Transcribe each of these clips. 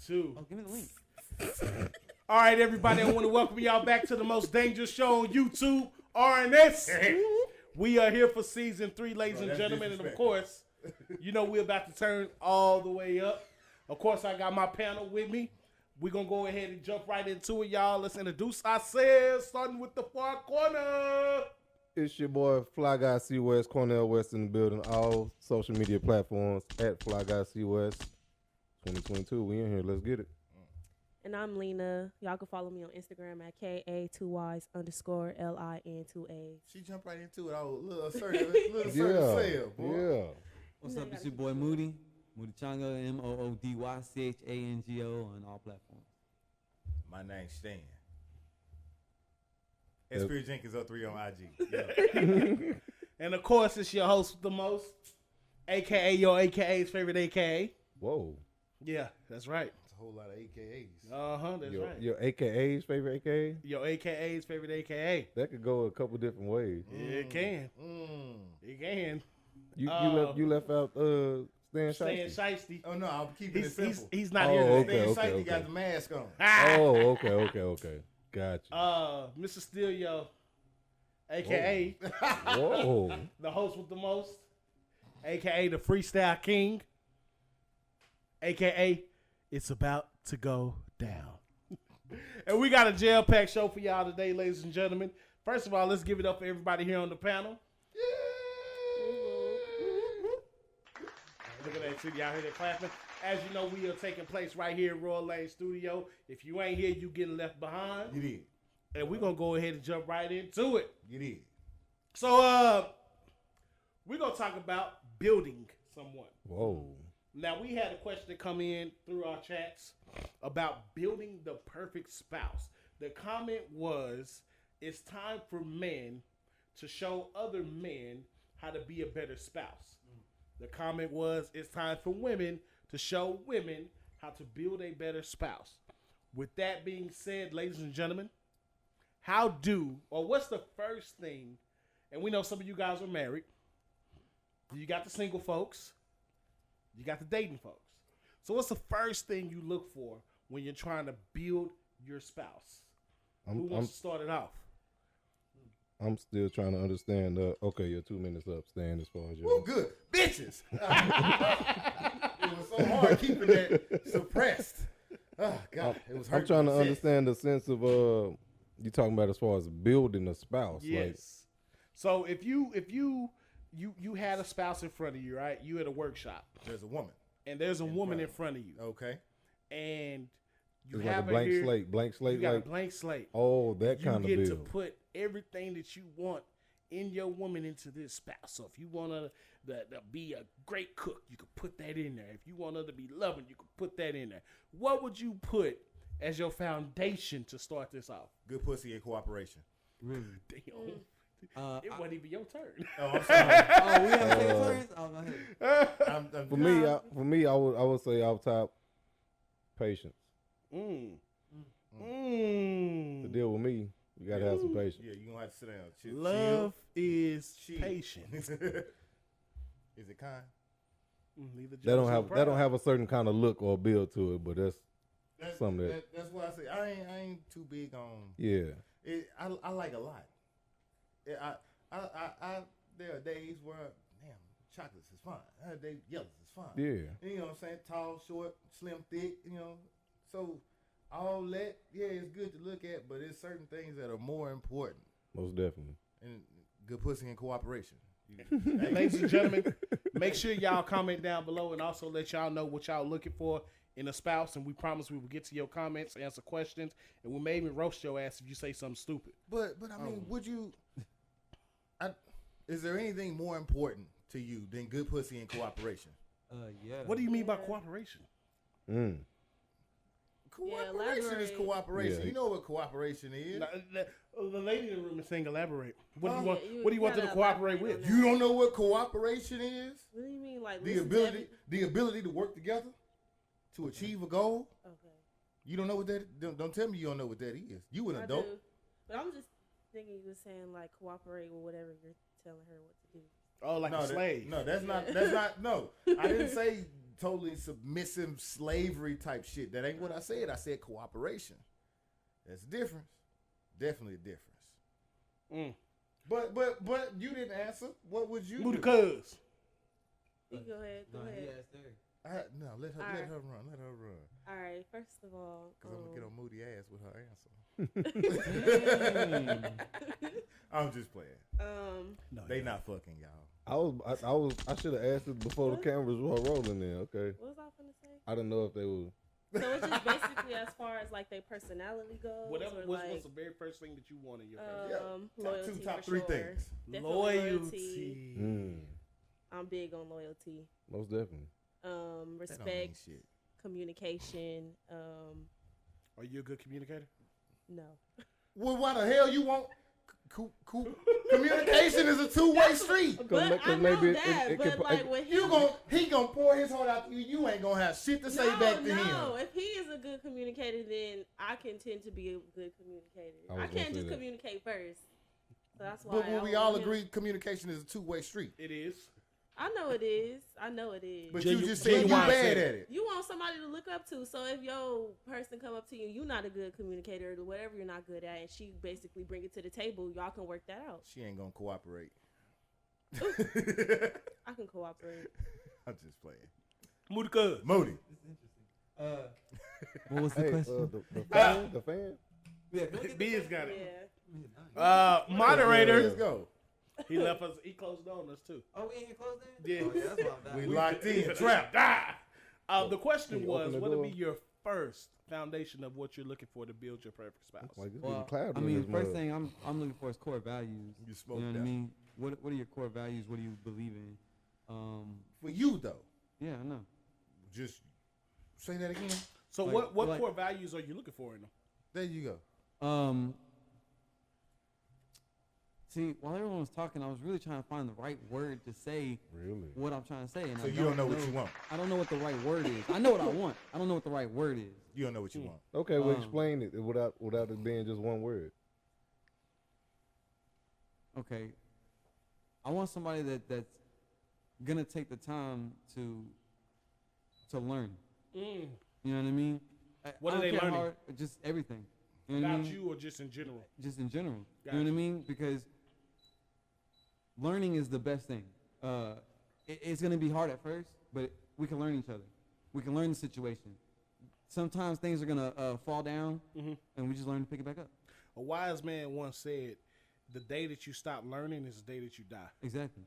2. Oh, give me the link. All right, everybody, I want to welcome y'all back to the most dangerous show on YouTube, R.N.S. We are here for season 3, ladies and gentlemen, and of course, you know we're about to turn all the way up. Of course, I got my panel with me. We're going to go ahead and jump right into it, y'all. Let's introduce ourselves, starting with the far corner. It's your boy Fly Guy C West, Cornell West in the building. All social media platforms at Fly Guy C West. 2022, we in here. Let's get it. And I'm Lena. Y'all can follow me on Instagram at KA2Ys_LIN2A. She jumped right into it. Oh, little assertive sale, boy. Yeah. What's up? It's your boy Moody. Moody Chango, MOODYCHANGO on all platforms. My name's Stan. Spirit Jenkins 03 on IG. Yeah. And of course, it's your host with the most, AKA your AKA's favorite AKA. Whoa. Yeah, that's right. It's a whole lot of AKAs. That's right. Your AKA's favorite AKA? Your AKA's favorite AKA. That could go a couple different ways. Yeah, it can. It can. You left out Stan Shiesty. Oh, no, I'm keeping it simple. He's not here today. Stan Shiesty got the mask on. Oh, okay. Gotcha. Mr. Steelio, AKA Whoa. the host with the most, AKA the Freestyle King, AKA it's about to go down. And we got a jam-packed show for y'all today, ladies and gentlemen. First of all, let's give it up for everybody here on the panel. Look at that shit. Y'all hear that clapping? As you know, we are taking place right here in Royal Lane Studio. If you ain't here, you getting left behind. You did. And we're going to go ahead and jump right into it. You did. So, we're going to talk about building someone. Whoa. Now, we had a question come in through our chats about building the perfect spouse. The comment was, it's time for men to show other men how to be a better spouse. The comment was, it's time for women to show women how to build a better spouse. With that being said, ladies and gentlemen, what's the first thing, and we know some of you guys are married, you got the single folks, you got the dating folks. So what's the first thing you look for when you're trying to build your spouse? Who wants to start it off? I'm still trying to understand. Okay, you're 2 minutes up, Stan, as far as you. Oh, good. Bitches. It was so hard keeping that suppressed. Oh, God. It was hurting. I'm trying to understand the sense of you talking about as far as building a spouse. Yes. Like, so if you had a spouse in front of you, right? You at a workshop. There's a woman. And there's a woman in front of you. Okay. And you it's have like a blank slate. Blank slate. You got like, a blank slate. Oh, that kind of You build. get to put everything that you want in your woman into this spouse. So if you want her to be a great cook, you could put that in there. If you want her to be loving, you could put that in there. What would you put as your foundation to start this off? Good pussy and cooperation. Really? Damn. It wasn't even your turn. Oh, I'm sorry. We have to take turns? Oh, go ahead. For me, I would say off top, patience. To deal with me, you gotta have some patience. Yeah, you're gonna have to sit down. Love is patient. Is it kind? That don't have a certain kind of look or build to it, but that's something that's why I say I ain't too big on. Yeah. I like a lot. There are days where chocolates is fine. Yellows is fine. Yeah. You know what I'm saying? Tall, short, slim, thick. So all that it's good to look at, but there's certain things that are more important. Most definitely. And good pussy and cooperation. Ladies and gentlemen, make sure y'all comment down below and also let y'all know what y'all looking for in a spouse. And we promise we will get to your comments, answer questions, and we may even roast your ass if you say something stupid. But I mean, would you? Is there anything more important to you than good pussy and cooperation? Yeah. What do you mean by cooperation? Cooperation is cooperation. Yeah. You know what cooperation is. The lady in the room is saying elaborate. What do you want? What do you want them to cooperate with? You don't know what cooperation is? What do you mean, like the ability to work together to achieve a goal? Okay. You don't know what that? Don't tell me you don't know what that is. You an adult. But I'm just thinking you were saying like cooperate with whatever you're telling her what to do. Oh, like a slave. No, that's not. No, I didn't say totally submissive slavery type shit. That ain't what I said. I said cooperation. That's a difference. Definitely a difference. But you didn't answer. What would you do? Cuz. You go ahead. Go ahead. No, let her All right. run. Let her run. All right. First of all, Cause I'm gonna get on Moody ass with her answer. I'm just playing. No, They yeah. not fucking y'all. I should have asked it before the cameras were rolling. Then okay. what was I gonna say? I don't know if they were. So it's just basically as far as like their personality goes. Whatever. or What's like, the very first thing that you want in your person? loyalty. Top for three sure. things. Definitely Loyalty. I'm big on loyalty. Most definitely. That don't mean Respect, shit. communication. Are you a good communicator? No. Well, why the hell you want? Communication is a two-way street. But I know maybe that. it but could- like when He gonna pour his heart out to you. You ain't gonna have shit to say back to him. No, if he is a good communicator, then I can tend to be a good communicator. I was I gonna can't say just that. communicate first. So that's why. But I we want all him. agree communication is a two-way street. It is. I know it is. I know it is. But Genu- you just said you genuine bad said- at it. You want somebody to look up to. So if your person come up to you, you're not a good communicator or whatever you're not good at, and she basically bring it to the table, y'all can work that out. She ain't gonna cooperate. I can cooperate. I'm just playing. Moody cuz. Moody. What was the Hey, question? the fan. Yeah, Biz got it. Yeah. Moderator. Let's go. He left us. He closed on us too. Oh, we ain't closed in? Yeah. Oh, yeah, that's why I'm We down. locked in. Trapped. The question Can you was, open the what would door? be your first foundation of what you're looking for to build your perfect spouse? Like this Well, getting cloudy I in mean, this first mug. thing I'm looking for is core values. You You smoked know what I that. mean? What are your core values? What do you believe in? For you though, Yeah, I know. just say that again. So Like- what like- core values are you looking for in them? There you go. See, while everyone was talking, I was really trying to find the right word to say Really? what I'm trying to say. And So I you don't know what you want. I don't know what the right word is. I know what I want. I don't know what the right word is. You don't know what you want. Okay, well, Um, explain it without it being just one word. Okay. I want somebody that's gonna take the time to learn. You know what I mean? What I are don't they care learning? just everything. You know what I About mean? you or just in general? Just in general. You Gotcha. know what I mean? Because learning is the best thing. It's going to be hard at first, but we can learn each other. We can learn the situation. Sometimes things are going to fall down, and we just learn to pick it back up. A wise man once said, "The day that you stop learning is the day that you die." Exactly.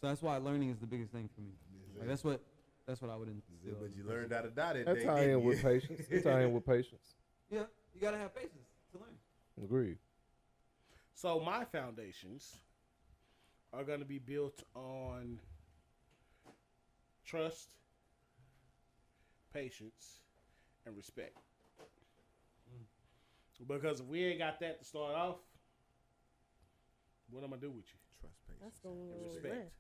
So that's why learning is the biggest thing for me. Like that's what I would instill. But you learned how to die that That day. tie didn't in with you? patience. That tie in with patience. Yeah, you got to have patience to learn. Agreed. So my foundations are going to be built on trust, patience, and respect. Because if we ain't got that to start off, what am I gonna do with you? Trust patience. That's going And to respect.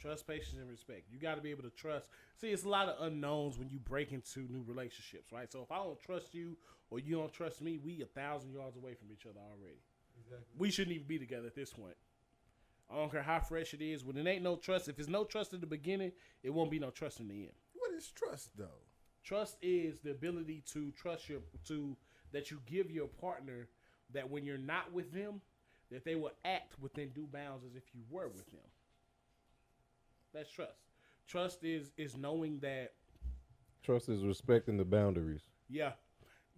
Trust, patience, and respect. You got to be able to trust. See, it's a lot of unknowns when you break into new relationships, right? So if I don't trust you or you don't trust me, we 1,000 yards away from each other already. Exactly. We shouldn't even be together at this point. I don't care how fresh it is. When it ain't no trust, if there's no trust in the beginning, it won't be no trust in the end. What is trust though? Trust is the ability to trust that you give your partner that when you're not with them, that they will act within due bounds as if you were with them. That's trust. Trust is knowing that, Trust is respecting the boundaries. yeah.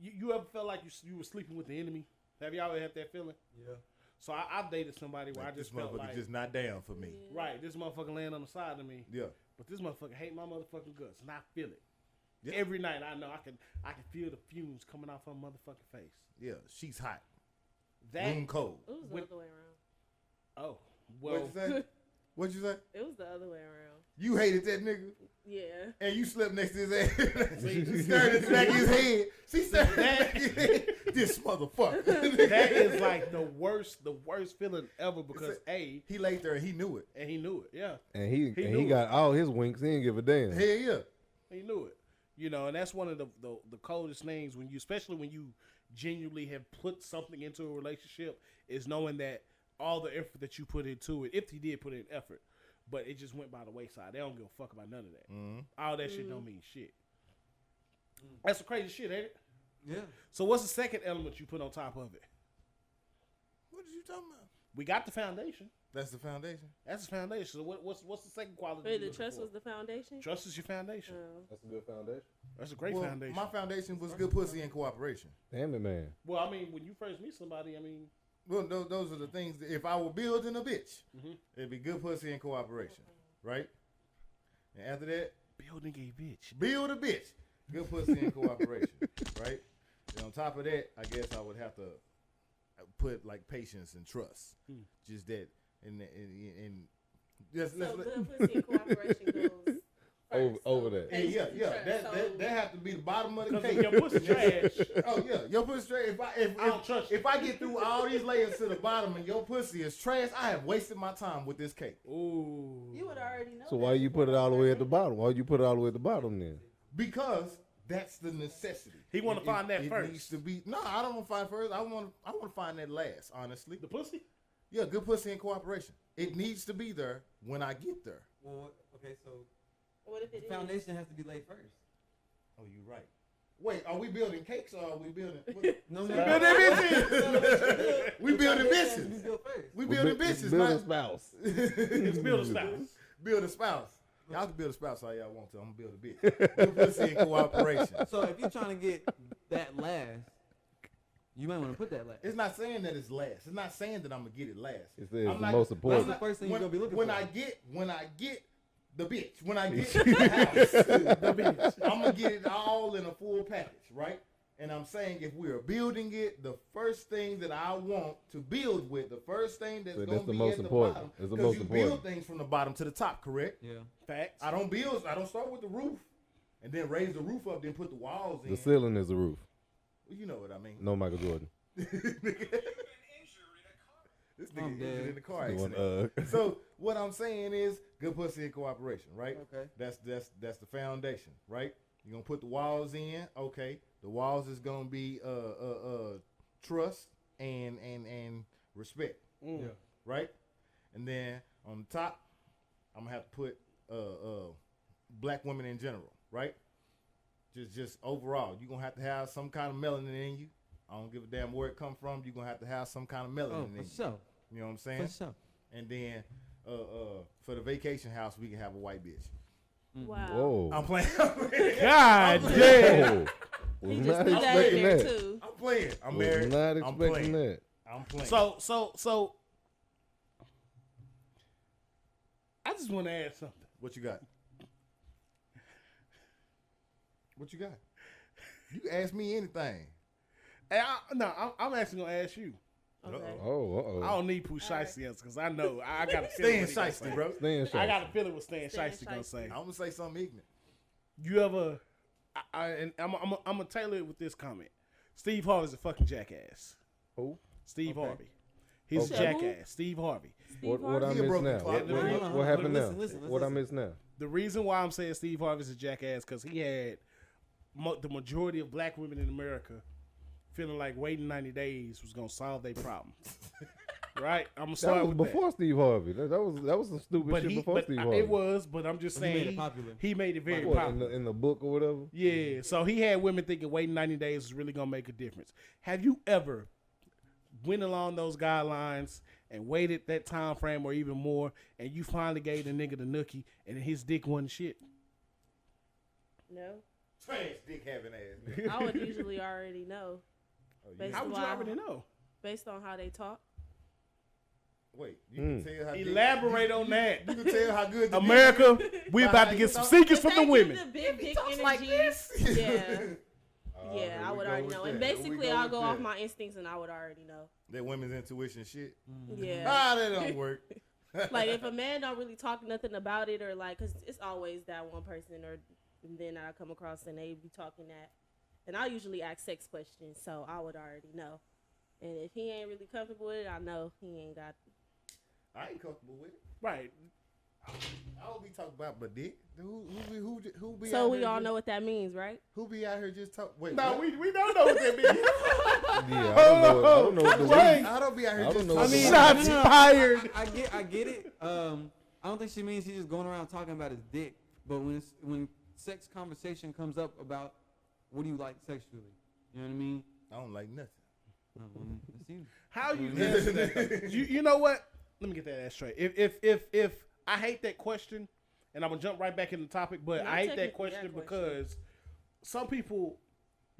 You ever felt like you were sleeping with the enemy? Have y'all ever had that feeling? Yeah. So I dated somebody where Like, I just this felt motherfucker like, just not down for me. right, this motherfucker laying on the side of me, Yeah. but this motherfucker hate my motherfucking guts, and I feel it. Yeah. Every night I know I can feel the fumes coming off her motherfucking face. Yeah. She's hot. That Room cold. It was the With- other way around. oh What'd well, you say? What'd you say? It was the other way around. You hated that nigga, Yeah. and you slept next to his ass. See, She stared at the back of his head. She stared at the back of his head. This motherfucker. that is like the worst feeling ever because A, He laid there and he knew it. and he knew it, yeah, And He he knew got all his winks. He didn't give a damn. Hell yeah. he knew it. You know, and that's one of the coldest things when you, especially when you genuinely have put something into a relationship, is knowing that all the effort that you put into it, if he did put in effort, but it just went by the wayside. They don't give a fuck about none of that. All that shit don't mean shit. That's some crazy shit, ain't it? Yeah. So what's the second element you put on top of it? What are you talking about? We got the foundation. That's the foundation. That's the foundation. So what's the second quality? Wait, you the looking trust for? was the foundation. Trust is your foundation. That's a good foundation. That's a great Well, foundation. my foundation was good pussy and cooperation. Damn it, man. Well, I mean, when you first meet somebody, I mean, Well, those are the things that if I were building a bitch, it'd be good pussy and cooperation, right? And after that, building a bitch. build a bitch, good pussy and cooperation, right? And on top of that, I guess I would have to put like patience and trust, just that, and just So good pussy and cooperation goes Over that. Hey, yeah, Trust. that have to be the bottom of the Because cake. if your pussy trash, Oh yeah, your pussy trash. I don't trust you. If I get through all these layers to the bottom and your pussy is trash, I have wasted my time with this cake. ooh. You would already know. So that why you put it all the way at the bottom? bottom? Why you put it all the way at the bottom then? Because that's the necessity. He wanna find that it first. Needs to be no. I don't want to find first. I want to find that last. Honestly, The pussy? yeah, good pussy and cooperation. It needs to be there when I get there. Well, okay, so What if the it is? foundation has to be laid first. Oh, you're right. Wait, are we building cakes or are we building? No, We no. building bitches. We building Foundation has to be bitches. built first. We building bitches. Build a not- spouse. It's build a spouse. Build a spouse. Y'all can build a spouse all y'all want to. I'm gonna build a bitch. Good pussy and cooperation. So if you're trying to get that last, you might want to put that last. It's not saying that it's last. It's not saying that I'm gonna get it last. It's the I'm not- most That's important. the first thing you're gonna be looking when for. I get the bitch, when I get the house, I'm gonna get it all in a full package, right? And I'm saying if we are building it, the first thing that I want to build with, the first thing that's So gonna that's the be most at the important. bottom, It's the because most you important. build things from the bottom to the top, correct? Yeah. Facts. I don't start with the roof and then raise the roof up, then put the walls in. The ceiling is the roof. Well, you know what I mean. No Michael Jordan. This I'm nigga dead. injured in the car The one, accident. So what I'm saying is good pussy and cooperation, right? Okay. That's the foundation, right? You're gonna put the walls in, okay. The walls is gonna be trust and respect, Yeah. right? And then on the top, I'm gonna have to put black women in general, right? Just overall, you're gonna have to have some kind of melanin in you. I don't give a damn where it come from. You're gonna have to have some kind of melanin Oh, in you. for sure. You know what I'm saying? For sure. And then for the vacation house, we can have a white bitch. Wow. Whoa. I'm playing. God damn. Whoa. He Was just not threw that in expecting there that. too. I'm playing. I'm Was married. not I'm expecting playing. that. I'm playing. So I just want to add something. What you got? What you got? You can ask me anything. And I'm actually gonna ask you. Okay. Oh, I don't need Pooh Shiesty answer because I know I got a feeling. Staying what he gonna shiesty, say. bro. Staying I shy. got a feeling what Stan Stan Shiesty gonna Shiesty. say. I'm gonna say something ignorant. You ever? And I'm gonna tailor it with this comment. Steve Harvey's a fucking jackass. Who? Steve Okay. Harvey. He's Okay. a jackass. Steve Harvey. What I He a miss broken now? clock. What happened now? Listen, What I miss now? The reason why I'm saying Steve Harvey's a jackass because he had the majority of black women in America feeling like waiting 90 days was gonna solve their problem. Right? I'm gonna That start was with before Steve Harvey. That was some stupid But shit he, before but Steve Harvey. it was. But I'm just But he saying made it popular. he made it very What, popular. in the book or whatever. Yeah, so he had women thinking waiting 90 days was really gonna make a difference. Have you ever went along those guidelines and waited that time frame or even more, and you finally gave the nigga the nookie and his dick wasn't shit? No. Trash dick having ass. I would usually already know Oh, Based How would you Wow. already know? based on how they talk. Wait, you can tell how Elaborate on that. You can tell how good the America, we By about how to you get some talk. secrets If from they the give women. the big dick talks energy, like this. yeah, here yeah, I we would go already with know. that. And Here we basically, go I'll with go off that. my instincts, and I would already know. That women's intuition shit. Yeah. Ah, that don't work. Like if a man don't really talk nothing about it, or like, cause it's always that one person, or and then I come across and they be talking that, and I usually ask sex questions, so I would already know. And if he ain't really comfortable with it, I know he ain't got. I ain't comfortable with it. Right. I don't be talking about my dick. Who be So out we here all just, know what that means, right? who be out here just talk? Wait, No, what? we don't know what that means. Yeah, I don't know what the Wait. I don't be out here I just don't know talking. what Shots no. fired. I get it. I don't think she means he's just going around talking about his dick. But when sex conversation comes up about what do you like sexually, you know what I mean? I don't like nothing. That's you. How you answer that? You know what? Let me get that ass straight. If I hate that question, and I'm gonna jump right back in the topic, but No, I hate that technically question that question. because some people,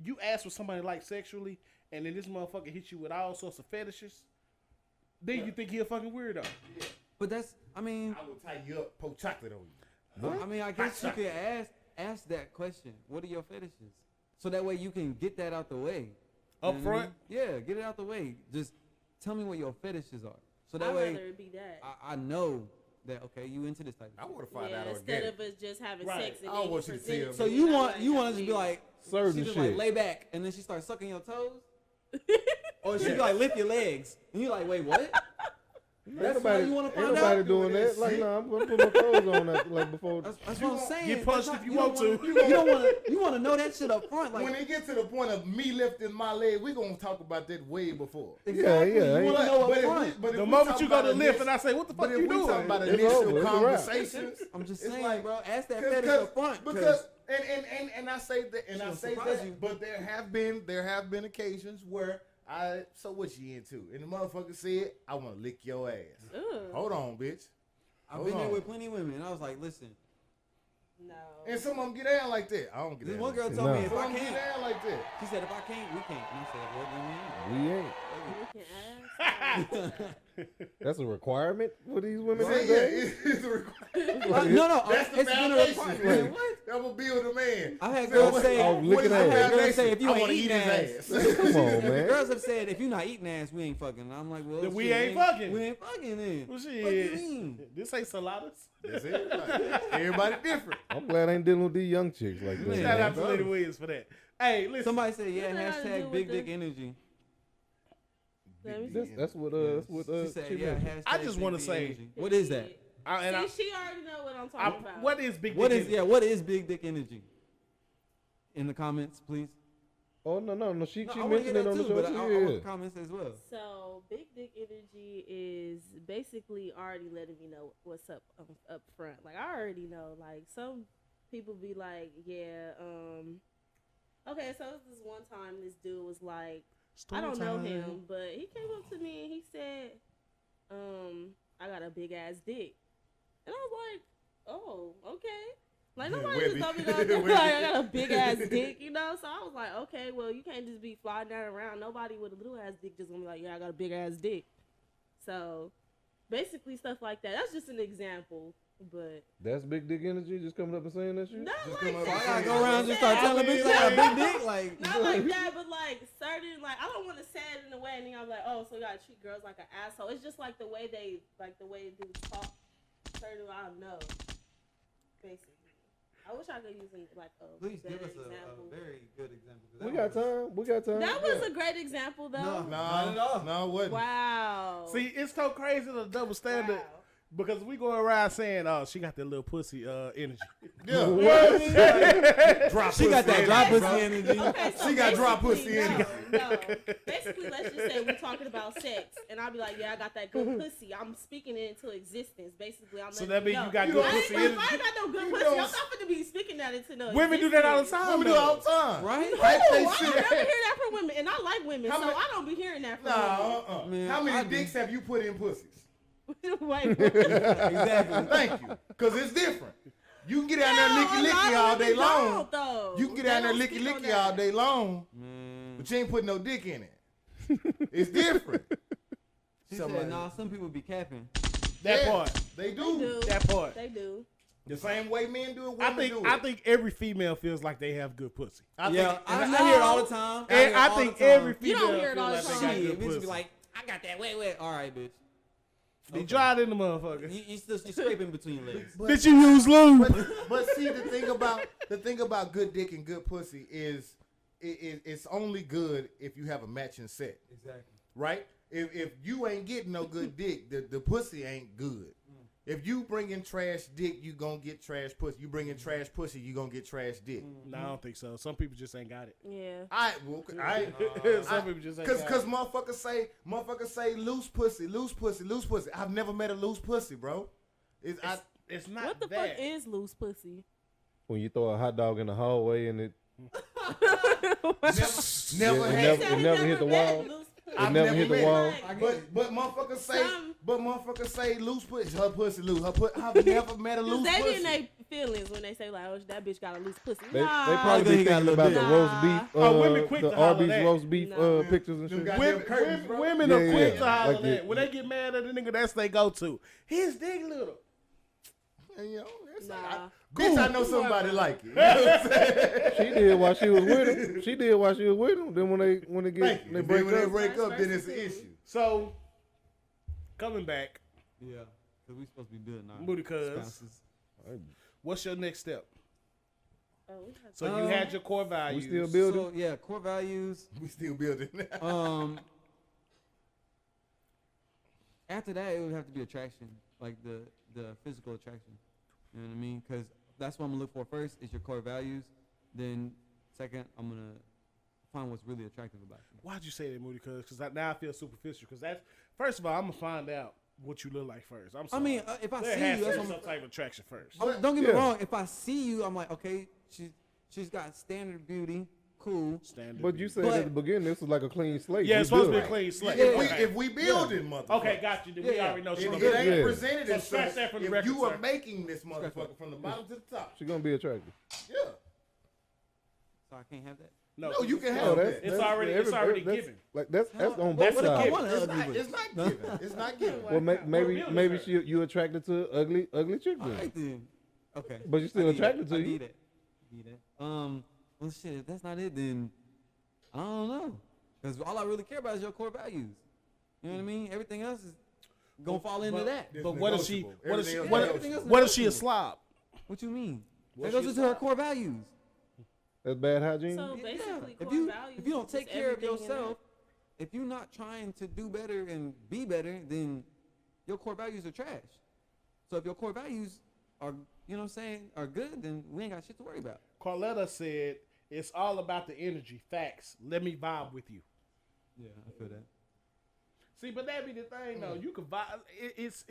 you ask what somebody likes sexually, and then this motherfucker hits you with all sorts of fetishes. Then you think he a fucking weirdo. But that's, I mean, I will tie you up, pour chocolate on you. I mean, I guess you could ask that question. What are your fetishes? So that way you can get that out the way. You Up know what I front? mean? Yeah, get it out the way. Just tell me what your fetishes are. So that I'd way rather it be that. I know that, okay, you into this type I of shit. want to find Yeah, out instead organic. of us just having Right. sex and I don't then want you to present tell it So to you me, want I'm you like, want to just be that's like, Certain she just shit. like lay back and then she starts sucking your toes? Or she like lift your legs and you like, wait, what? That's how you want to Ain't find nobody out? doing that. Like, nah, I'm gonna put my clothes on that, like before. That's what I'm saying. Get punched That's if you don't want to. wanna- You don't want to. You want to know that shit up front. Like, When it get to the point of me lifting my leg, we gonna talk about that way before. exactly. yeah, You want to know up if front. but if The we moment talk you go about to lift initial- and I say, what the fuck but if you we doing? talk about It's initial over. It's a wrap. conversations, I'm just it's saying, like- bro. Ask that Cause- fetish cause- up front. because and I say that and I She'll say surprise that, you. but there have been occasions where so what you into? And the motherfucker said, I want to lick your ass. Ugh. Hold on, bitch. I've been there on. with plenty of women. And I was like, listen. No. And some of them get down like that. I don't get This down. one girl like told me No. if that. I Some get can't, down like that. she said if I can't, we can't. And I said, well, then We ain't. Looking ass. That's a requirement for these women Say, these yeah, days. it's a requirement. we ain't. No, That's the it's been a foundation. requirement. man. Man, what? That will build a man. I had So girls what- say, Oh, what licking is the ass. I had girls say, foundation? if you I ain't wanna eating eat ass. his Come on, man. Girls have said if you're not eating ass, we ain't fucking. And I'm like, well, Then we shit, ain't fucking. We ain't fucking then. Well, What do you shit. mean? This ain't saladas. That's it. Like, everybody different. I'm glad I ain't dealing with these young chicks like that. Man. Shout man. out to Lady Williams for that. Hey, listen. Somebody said, yeah, What that got to do hashtag with big the- dick energy. Let me That's what She said, she yeah, mentioned. I hashtag just big wanna dick say- energy. What is that? See, she already know what I'm talking about. what is big? What dick is energy? what is big dick energy? In the comments, please. Oh no, she No, I want to mentioned get it that on the too, show but I too. want Yeah. comments as well. So, big dick energy is basically already letting me know what's up front. Like, I already know. Like, some people be like, yeah, okay, so this one time this dude was like, I don't know him, but he came up to me and he said, I got a big ass dick. And I was like, oh, okay. Like, nobody just told me that, like, I got a big ass dick, you know? So I was like, okay, well, you can't just be flying down around. Nobody with a little ass dick just gonna be like, yeah, I got a big ass dick. So basically stuff like that. That's just an example, but That's big dick energy just coming up and saying that shit. not Just like come up that. and I gotta go I'm around and just start saying- telling bitches I got a big dick. Like, Not like that, but like certain, like I don't want to say it in a way, and then I'm like, oh, so you gotta treat girls like an asshole. It's just like the way they dudes talk. Certain, I don't know. Basically, I wish I could use like a please better give us example. a very good example. 'cause We that got was- time. We got time. That was a great example, though. No. No, Not at all. No, it wasn't. Wow. See, it's so crazy the double standard Wow. because we go around saying, "Oh, she got that little pussy energy." Yeah. Drop She got that pussy drop energy, pussy energy. Okay, so She got dry basically, pussy energy. No. Basically, let's just say we're talking about sex, and I'll be like, yeah, I got that good pussy. I'm speaking it into existence. Basically, I'm So letting that means know. you got You good don't- I ain't, pussy gonna- energy. I ain't got no good You pussy. don't- I'm not going to be speaking that into no Women do that all the existence. time. Women do it all the time. Right? No, Hype I they don't shit. never hear that from women, and I like women, How so many- I don't be hearing that from Nah, Man, How I many do. dicks have you put in pussies? women. Wait, Exactly. Thank you. Because it's different. You can get out there licky licky all day long. You can get out there licky licky all day long, Man. but you ain't putting no dick in it. It's different. She Somebody- said, nah, some people be capping. That Yeah, part. They They do. do. That part. They do. The same way men do it, I women do it. think every female feels like they have good pussy. I Yeah, think- I and hear it all the time. And hear it I all think the time. every You female don't hear it all feels the like time. they got Shit, good bitches pussy. be like, I got that wet. All right, bitch. They dried in the motherfucker. You scraping between your legs. Bitch, you use lube. But see, the thing about good dick and good pussy is it's only good if you have a matching set, Exactly. right? If you ain't getting no good dick, the pussy ain't good. If you bring in trash dick, you gonna get trash pussy. You bring in trash pussy, you gonna get trash dick. No, I don't think so. Some people just ain't got it. Yeah. Some people just ain't got Cause it. motherfuckers say loose pussy. I've never met a loose pussy, bro. It's not What the that. fuck is loose pussy? When you throw a hot dog in the hallway and it Never it had. never hit the wall. I've never hit the met wall. it. But motherfuckers say loose pussy. Her pussy loose. I've never met a loose They pussy. be in their feelings when they say like, "Oh, that bitch got a loose pussy." They Nah. probably be thinking about the roast beef, women quick the to holler Arby's that. roast beef No. pictures and Them shit. guys- Women, curtains, bro. women are Yeah, quick yeah. to holler Like that. the- When they get mad at a nigga, that's they go to. His dick little. And, you know, it's Nah. like, bitch, I know somebody like it. You know what I'm saying? She did while she was with him. Then when they Thank you. break Then when they up, break up, then Vice it's an versa, issue. So, coming back, Yeah, because we supposed to be building our Booty cuz. spouses. what's your next step? Oh, we have So you had your core we values. still building. So yeah, core values. We still building. After that, it would have to be attraction, like the physical attraction. You know what I mean? Because that's what I'm gonna look for first is your core values. Then second, I'm gonna find what's really attractive about you. Why'd you say that, Moody? Because now I feel superficial. Because that's first of all, I'm gonna find out what you look like first. I'm I sorry. mean, if I there see has you, to that's be what some I'm, type of attraction first. don't get me Yeah. wrong. If I see you, I'm like, okay, she's got standard beauty, cool. Standard. But you said But- at the beginning this was like a clean slate. yeah, We it's supposed to be a building. clean slate. Yeah, Okay. If we building, motherfucker. Okay, got you. Then we Yeah, already know If she's it gonna ain't be Yeah. presented So as scratch such, that from the if record, you are sir. making this motherfucker from the bottom to the top, She gonna be attractive. yeah. So I can't have that. No, No, you can No, have that's, that. It's that's- already- it's already that's- given. Like that's on That's both a sides. given. It's ugly not, with it's not given. It's not given. Well, maybe building maybe her. you attracted to ugly chick All then. right then. Okay. But you still I need attracted that. to I you. need it. Need it. Well, shit. If that's not it, then I don't know. Because all I really care about is your core values. You know what I mean? Everything else is gonna fall into that. It's But what if she? negotiable. What if she? Everything What else if, everything else is what if she a negotiable. slob? What you mean? What That goes she into her like? core values. That's bad hygiene. So Yeah. basically, If core you values if you don't is take care of everything in yourself, if you're not trying to do better and be better, then your core values are trash. So if your core values are, you know what I'm saying, are good, then we ain't got shit to worry about. Carletta said it's all about the energy. Facts. Let me vibe with you. Yeah, I feel that. See, but that be the thing though. You can vibe. It's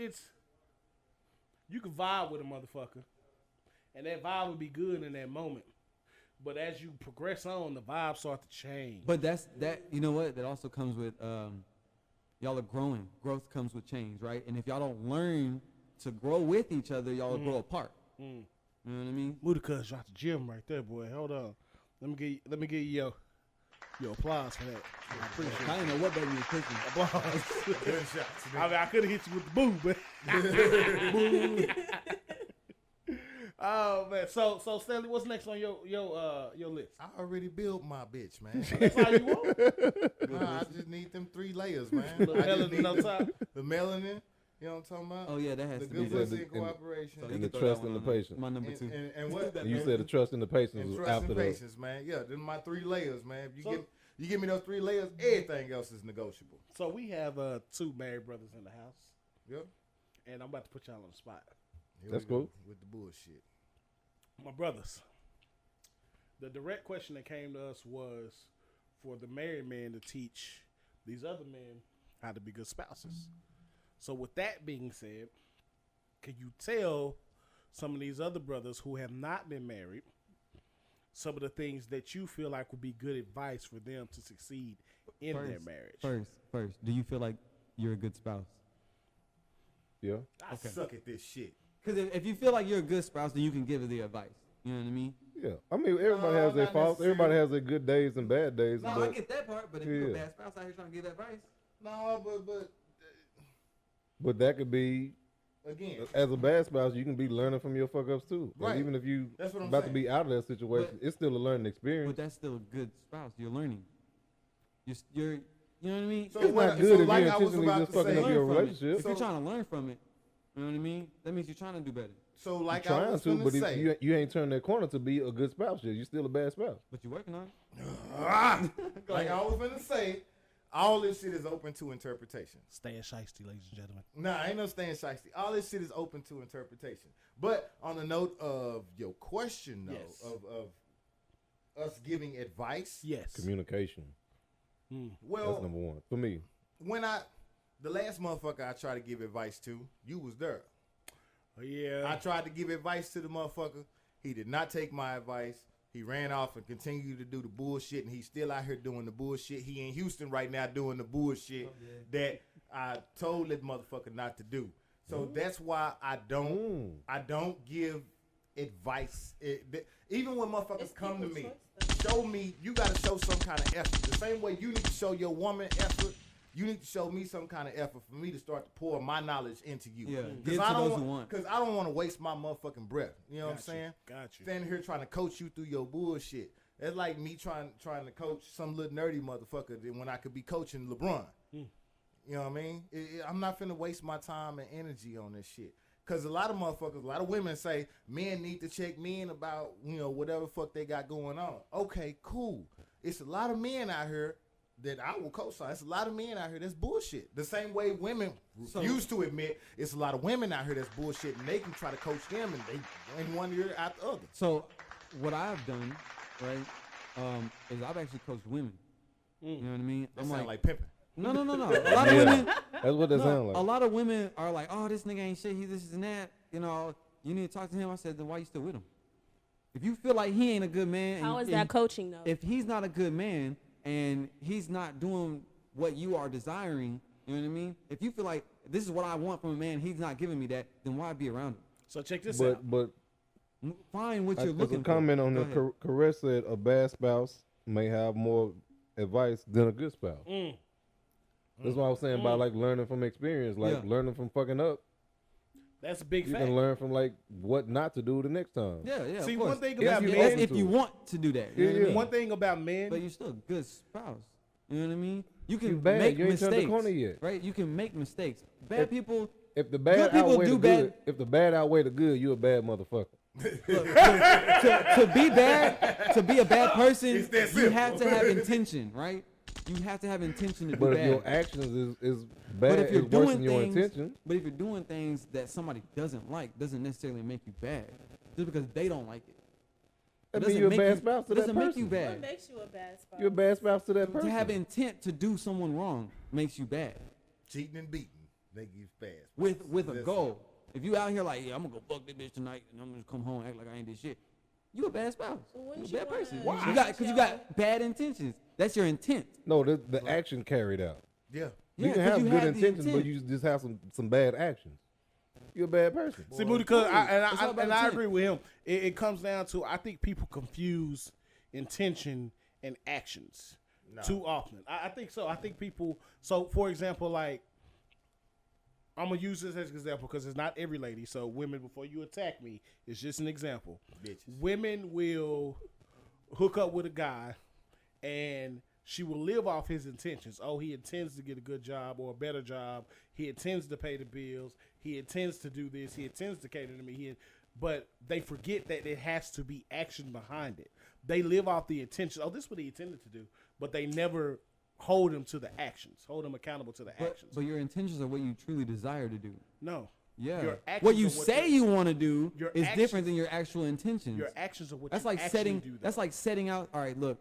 you can vibe with a motherfucker, and that vibe would be good in that moment. But as you progress on, the vibes start to change. But that's that. You know what? That also comes with y'all are growing. Growth comes with change, right? And if y'all don't learn to grow with each other, y'all will grow apart. You know what I mean? Moody cuz dropped the gym right there, boy. Hold on. Let me give you your applause for that. I appreciate it. I didn't know what baby was pushing. Applause. Good shots. I mean, I could have hit you with the boo, but oh man. So Stanley, what's next on your list? I already built my bitch, man. That's all you want? Nah, I just need them 3 layers, man. Little I just melanin need on top. the melanin. You know what I'm talking about? Oh yeah, that has The to be good there. pussy and And- cooperation. So and you the can throw that trust one and the on there. patience. My number two. And what? And you said the trust and the patience And was trust after and that. patience, man. Yeah, then my 3 layers, man. If you give me those 3 layers, everything else is negotiable. So we have 2 married brothers in the house, Yep. and I'm about to put y'all on the spot. Here That's we go cool. with the bullshit. My brothers. The direct question that came to us was for the married men to teach these other men how to be good spouses. So with that being said, can you tell some of these other brothers who have not been married some of the things that you feel like would be good advice for them to succeed in their marriage? First, do you feel like you're a good spouse? Yeah. I suck at this shit. Because if you feel like you're a good spouse, then you can give the advice. You know what I mean? Yeah. I mean, everybody has their not faults. necessarily. Everybody has their good days and bad days. No, I but, get that part, but if you're a Yeah. bad spouse out here trying to give advice, No, but that could be, again, as a bad spouse, you can be learning from your fuck ups too. Like, Right. even if you That's what I'm about to saying. be out of that situation, But- it's still a learning experience. but that's still a good spouse. You're learning. You're you know what I mean? So It's what- not so good if like you're I was intentionally about just to fucking say- up your Learn from it. relationship. If you're trying to learn from it, you know what I mean? That means you're trying to do better. so like I Trying was to, gonna but say, you ain't turned that corner to be a good spouse yet. You're still a bad spouse. But you're working on it. like I was gonna say, All this shit is open to interpretation. Staying shiesty, ladies and gentlemen. Nah, ain't no staying shiesty. All this shit is open to interpretation. But on the note of your question, though, Yes. of us giving advice, Yes. Communication. well, That's number one for me. when the last motherfucker I tried to give advice to, you was there. Oh, yeah. I tried to give advice to the motherfucker. He did not take my advice. He ran off and continued to do the bullshit, and he's still out here doing the bullshit. He in Houston right now doing the bullshit that I told that motherfucker not to do. So that's why I don't give advice. Even when motherfuckers It's come to people's me, choice, show me, you got to show some kind of effort. The same way you need to show your woman effort, you need to show me some kind of effort for me to start to pour my knowledge into you. Yeah, Because give I to don't those who want. Because I don't want to waste my motherfucking breath. You know what I'm saying? Got you. Standing here trying to coach you through your bullshit. That's like me trying to coach some little nerdy motherfucker when I could be coaching LeBron. You know what I mean? I'm not finna waste my time and energy on this shit. Because a lot of motherfuckers, a lot of women say men need to check men about, whatever fuck they got going on. Okay, cool. It's a lot of men out here that I will co-sign. It's a lot of men out here that's bullshit. The same way women refuse to admit it's a lot of women out here that's bullshit, and they can try to coach them, and they in one ear out the other. So what I've done, right, is I've actually coached women. You know what I mean? That sound like pimping. No. A lot of women. That's what that sounds like. A lot of women are like, oh, this nigga ain't shit. He this and that. You need to talk to him. I said, then why you still with him? If you feel like he ain't a good man, How is that coaching though? if he's not a good man and he's not doing what you are desiring, you know what I mean? If you feel like this is what I want from a man, he's not giving me that, then why be around him? So check this out. But Find what as you're looking a comment for. on Go the ahead. Caress said a bad spouse may have more advice than a good spouse. That's what I was saying about like learning from experience, like learning from fucking up. That's a big You fact. can learn from like what not to do the next time. Yeah. See, of course. one thing Yes, about you men, want If to. you want to do that, you know what I mean? one thing about men, But you're still a good spouse. You know what I mean? You can You bad. make You ain't turned the mistakes, corner yet. right? You can make mistakes. Bad people. If the bad Good people outweigh do the bad. good, if the bad outweigh the good, you a bad motherfucker. Look, to be bad, to be a bad person, It's that you simple. have to have intention, right? You have to have intention to be But if bad. your actions is But bad, if you're is worse doing than your things, intention. but if you're doing things that somebody doesn't like, doesn't necessarily make you bad, just because they don't like it. That doesn't mean you're a make bad you- spouse to it that doesn't person. make you What bad. makes you a bad spouse? You're a bad spouse to that person. To have intent to do someone wrong makes you bad. Cheating and beating, they give fast. With a Listen. goal. If you out here like, yeah, I'm gonna go fuck this bitch tonight, and I'm gonna come home and act like I ain't did shit, you a bad spouse. Well, You wouldn't a bad you wanna- person. Why? Because you got bad intentions. That's your intent. No, the action carried out. Yeah. You Yeah, can 'cause have you good have the intentions, but intent. you just have some bad actions. You're a bad person. see, Moody, because It's all about I intent. agree with him. It comes down to, I think people confuse intention and actions too often. I think so. I think people. So, for example, like, I'm gonna use this as an example because it's not every lady. So, women, before you attack me, it's just an example. Bitches. Women will hook up with a guy, and she will live off his intentions. Oh, he intends to get a good job or a better job. He intends to pay the bills. He intends to do this. He intends to cater to me. But they forget that it has to be action behind it. They live off the intention. Oh, this is what he intended to do. But they never hold him to the actions. Hold him accountable to the actions. But your intentions are what you truly desire to do. No. Yeah. Your actions What you are what say your- you want to do your is actions- different than your actual intentions. Your actions are what That's you like actually setting. do. That's like setting out. All right, look,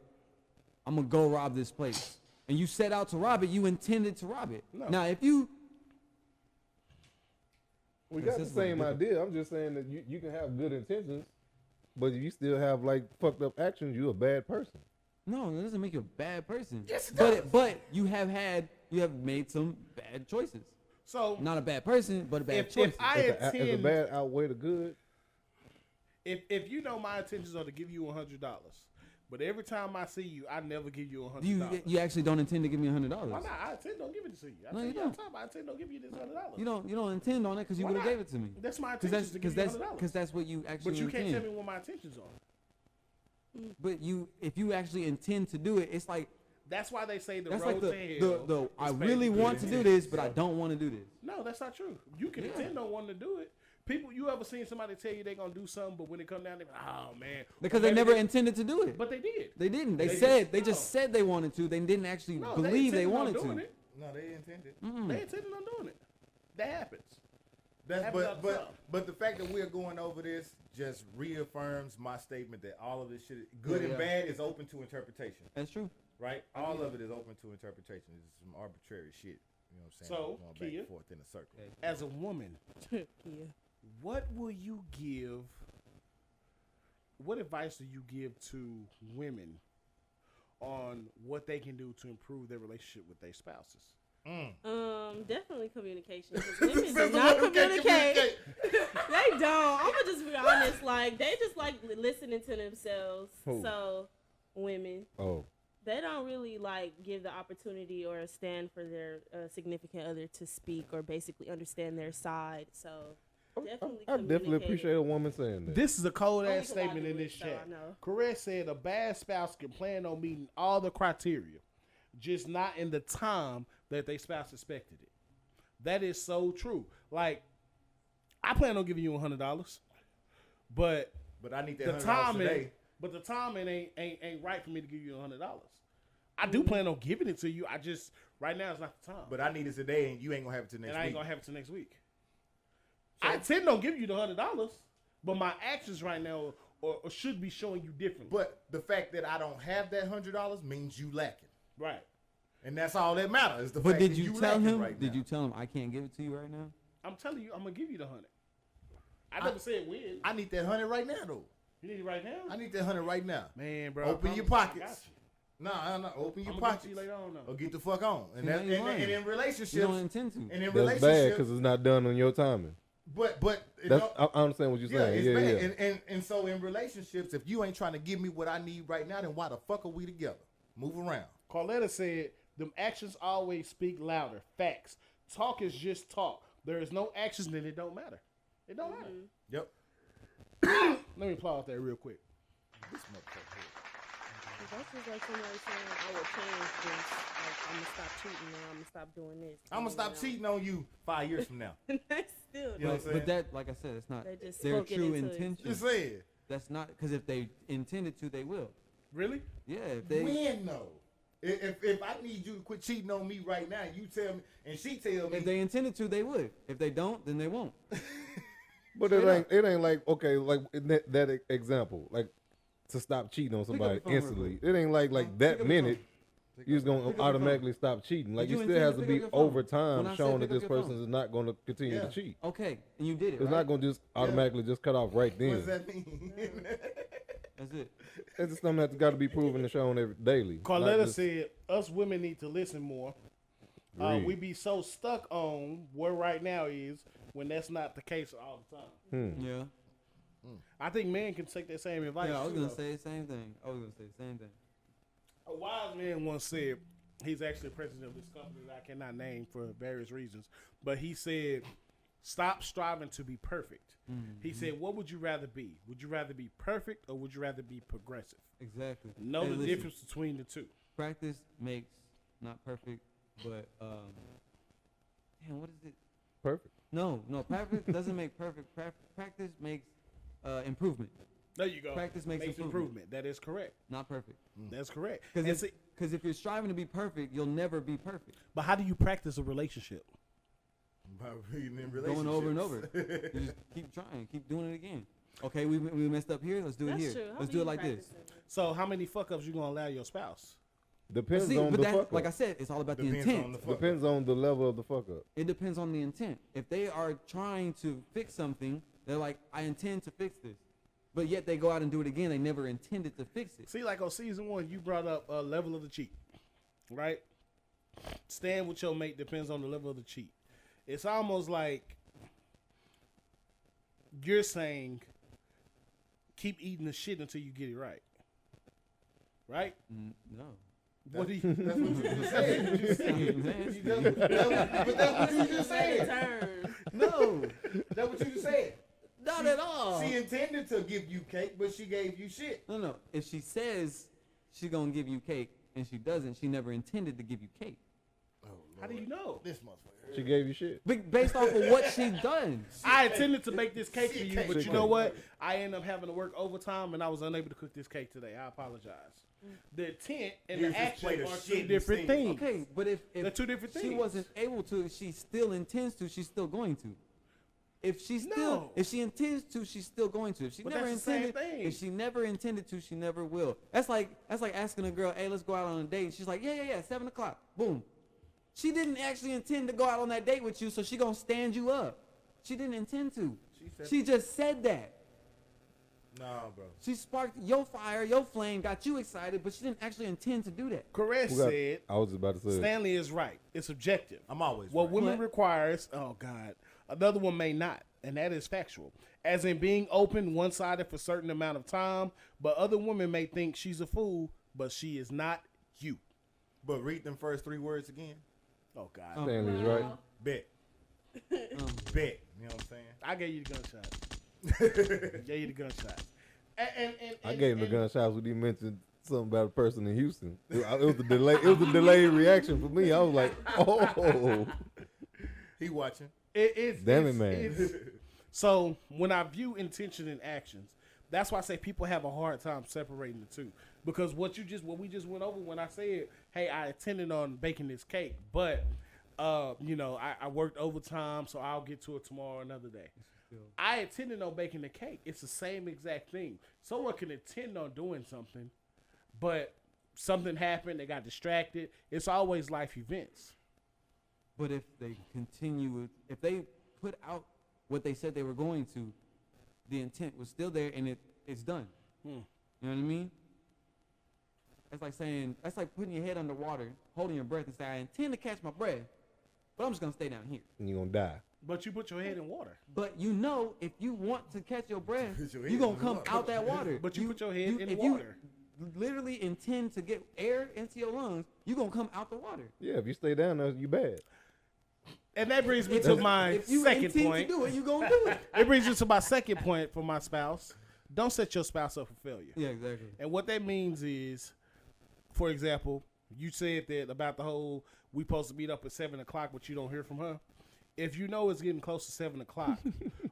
I'm gonna go rob this place, and you set out to rob it. You intended to rob it. No. Now, if you We Yes, got the this is same different. idea. I'm just saying that you can have good intentions, but if you still have like fucked up actions, you're a bad person. no, it doesn't make you a bad person. Yes, it But you have made some bad choices. So Not a bad person, but a bad if choice. I If the intend, bad outweigh the good, if you know my intentions are to give you $100, but every time I see you, I never give you $100. you actually don't intend to give me $100. Why not? I intend don't give it to you. I No, tell you you all the don't. time. I intend don't give you this $100. You don't intend on it because you Why would have not? gave it to me. That's my intentions to give you $100. Because that's what you actually But you intend. can't tell me what my intentions are. But if you actually intend to do it, it's like That's why they say the that's road like to hell. the is I paved really with want to do intentions. this, but I don't want to do this. No, that's not true. You can Yeah. intend on wanting to do it. People, you ever seen somebody tell you they gonna do something, but when it come down, they like, oh man, Because they never intended to do it. But they did. They didn't. They just said they wanted to. They didn't actually No, believe they intended on wanted doing to. it. No, they intended. They intended on doing it. That happens. That's, Happens all the time. but the fact that we're going over this just reaffirms my statement that all of this shit, good and bad, is open to interpretation. That's true. Right? All of it is open to interpretation. It's some arbitrary shit. You know what I'm saying? So, going back Kia, and forth in a circle. as a woman, Yeah. what will you give? What advice do you give to women on what they can do to improve their relationship with their spouses? Definitely communication. 'Cause women do not communicate. They don't. I'm gonna just be honest. Like they just like listening to themselves. Who? So women, Oh, they don't really like give the opportunity or stand for their significant other to speak or basically understand their side. So definitely, I definitely appreciate a woman saying that. This is a cold Only ass 'cause I statement do in it, this so chat. I know. Correct said a bad spouse can plan on meeting all the criteria, just not in the time that their spouse expected it. That is so true. Like, I plan on giving you $100, but I need that the $100 timing, today. but the timing ain't right for me to give you $100. I do plan on giving it to you. I just right now it's not the time. But I need it today, and you ain't gonna have it till next and I ain't week. gonna have it till next week. I intend on giving you the $100, but my actions right now or should be showing you differently. But the fact that I don't have that $100 means you lacking, Right. and that's all that matters. Is the But fact did that you tell lacking him? Right Did now. you tell him I can't give it to you right now? I'm telling you, I'm gonna give you the 100. I never said when. I need that 100 right now, though. You need it right now? I need that 100 right now. Man, bro. Open I your promise I pockets. got you. No, open your I'm gonna pockets. get you later on, though. Or get the fuck on. And, See, now that, you're and, lying. and in relationships, You don't intend to. and in That's bad relationships, because it's not done on your timing. but it That's, don't- I understand what you're yeah, saying. it's Yeah, bad. yeah. And so in relationships, if you ain't trying to give me what I need right now, then why the fuck are we together? Move around. Carletta said, them actions always speak louder. Facts. Talk is just talk. There is no actions, then it don't matter. It don't matter. Yep. Let me pause there real quick. This motherfucker here. That's just like somebody saying, I will change this. Like, I'm going to stop cheating now. I'm going to stop doing this. I'm gonna stop cheating on you 5 years from now. That's still You know what I'm saying? But that, like I said, it's not They just their spoke it true into it. intention. Just say it. That's not because if they intended to, they will. Really? Yeah, if they. When though? If I need you to quit cheating on me right now, you tell me, and she tell me, If they intended to, they would. If they don't, then they won't. But it ain't like, okay, like in that example, like to stop cheating on somebody your phone real instantly. It ain't like Pick that up your minute phone. you're just Pick gonna up your automatically stop cheating. Like Did you it still has to intend to be pick up your phone? over time When I said showing that pick up this your person phone. is not gonna continue Yeah. to cheat. Okay, and you did it. It's right? not gonna just automatically just cut off right what then. does that mean? That's it. It's just something that's got to be proven and shown daily. not Carletta just- said, us women need to listen more. Read. We be so stuck on where right now is when that's not the case all the time. Yeah. I think men can take that same advice. Yeah, I was too, gonna though. say the same thing. A wise man once said, he's actually president of this company that I cannot name for various reasons, but he said, stop striving to be perfect. He said, what would you rather be? Would you rather be perfect or would you rather be progressive? Exactly. Know Hey, the listen, difference between the two. Practice makes not perfect, but damn, what is it? Perfect. No, practice doesn't make perfect. Practice makes improvement, There you go. Practice makes improvement. That is correct. not perfect. That's correct. Because And if you're striving to be perfect, you'll never be perfect. but how do you practice a relationship? By being in Going over and relationships. over. You just keep trying, keep doing it again. Okay, we messed up here. Let's do it That's here. true. How Let's do do it you like this. practice it? So how many fuck ups you gonna allow your spouse? Depends See, on but the that, fuck like I up. said, it's all about the Depends intent. on the fuck Depends on the level of the fuck up. It depends on the intent. If they are trying to fix something, they're like, I intend to fix this. But yet they go out and do it again. They never intended to fix it. See, like on season 1, you brought up level of the cheat, right? Staying with your mate depends on the level of the cheat. It's almost like you're saying, keep eating the shit until you get it right. Right? No. What do you? That's what you just said. But that's what you just said. Turn. No, that's what you just said. Not at all. She intended to give you cake, but she gave you shit. No. If she says she's going to give you cake and she doesn't, she never intended to give you cake. Oh How do you know? This motherfucker. She gave you shit. Based off of what she done. I intended to make this cake for you, but you Cake. know what? I ended up having to work overtime, and I was unable to cook this cake today. I apologize. The intent and You the just action played a are shit two and different seen. things. Okay, but if They're two different she things. wasn't able to, she still intends to, she's still going to. If she still, No. if she intends to, she's still going to. If she But never that's the same intended, thing. if she never intended to, she never will. That's like asking a girl, hey, let's go out on a date. And she's like, yeah, 7:00. Boom. She didn't actually intend to go out on that date with you, so she gonna stand you up. She didn't intend to. She just said that. Nah, bro. She sparked your fire, your flame, got you excited, but she didn't actually intend to do that. Caress said, I was about to say. Stanley is right. It's objective. I'm always What right. women What? requires, oh God, another one may not, and that is factual. As in being open, one-sided for a certain amount of time, but other women may think she's a fool, but she is not you. But read them first 3 words again. Oh God, Stanley's right. Bet. Bet. You know what I'm saying? I gave you the gunshot. Gave you the gunshot. I gave him the gunshots when he mentioned something about a person in Houston. It was the delay. It was a delayed reaction for me. I was like, oh, He watching. Damn it, man. So when I view intention and actions, that's why I say people have a hard time separating the two. Because what we just went over when I said, hey, I intended on baking this cake, but I worked overtime, so I'll get to it tomorrow, another day. I intended on baking the cake. It's the same exact thing. Someone can intend on doing something, but something happened, they got distracted. It's always life events. But if they continue, if they put out what they said they were going to, the intent was still there and it's done. You know what I mean? That's like putting your head underwater, holding your breath and say, I intend to catch my breath, but I'm just going to stay down here. and you're gonna die. But you put your head in water. But you know, if you want to catch your breath, Put your head you're going in to come water. out that water. But you put your head in if water. You literally intend to get air into your lungs, you're going to come out the water. Yeah, if you stay down there, you bad. And that brings me to my If you second intend point. to do it, you're going to do it. It brings me to my second point for my spouse. Don't set your spouse up for failure. Yeah, exactly. And what that means is, for example, you said that about the whole we supposed to meet up at 7:00, but you don't hear from her. If you know it's getting close to 7:00,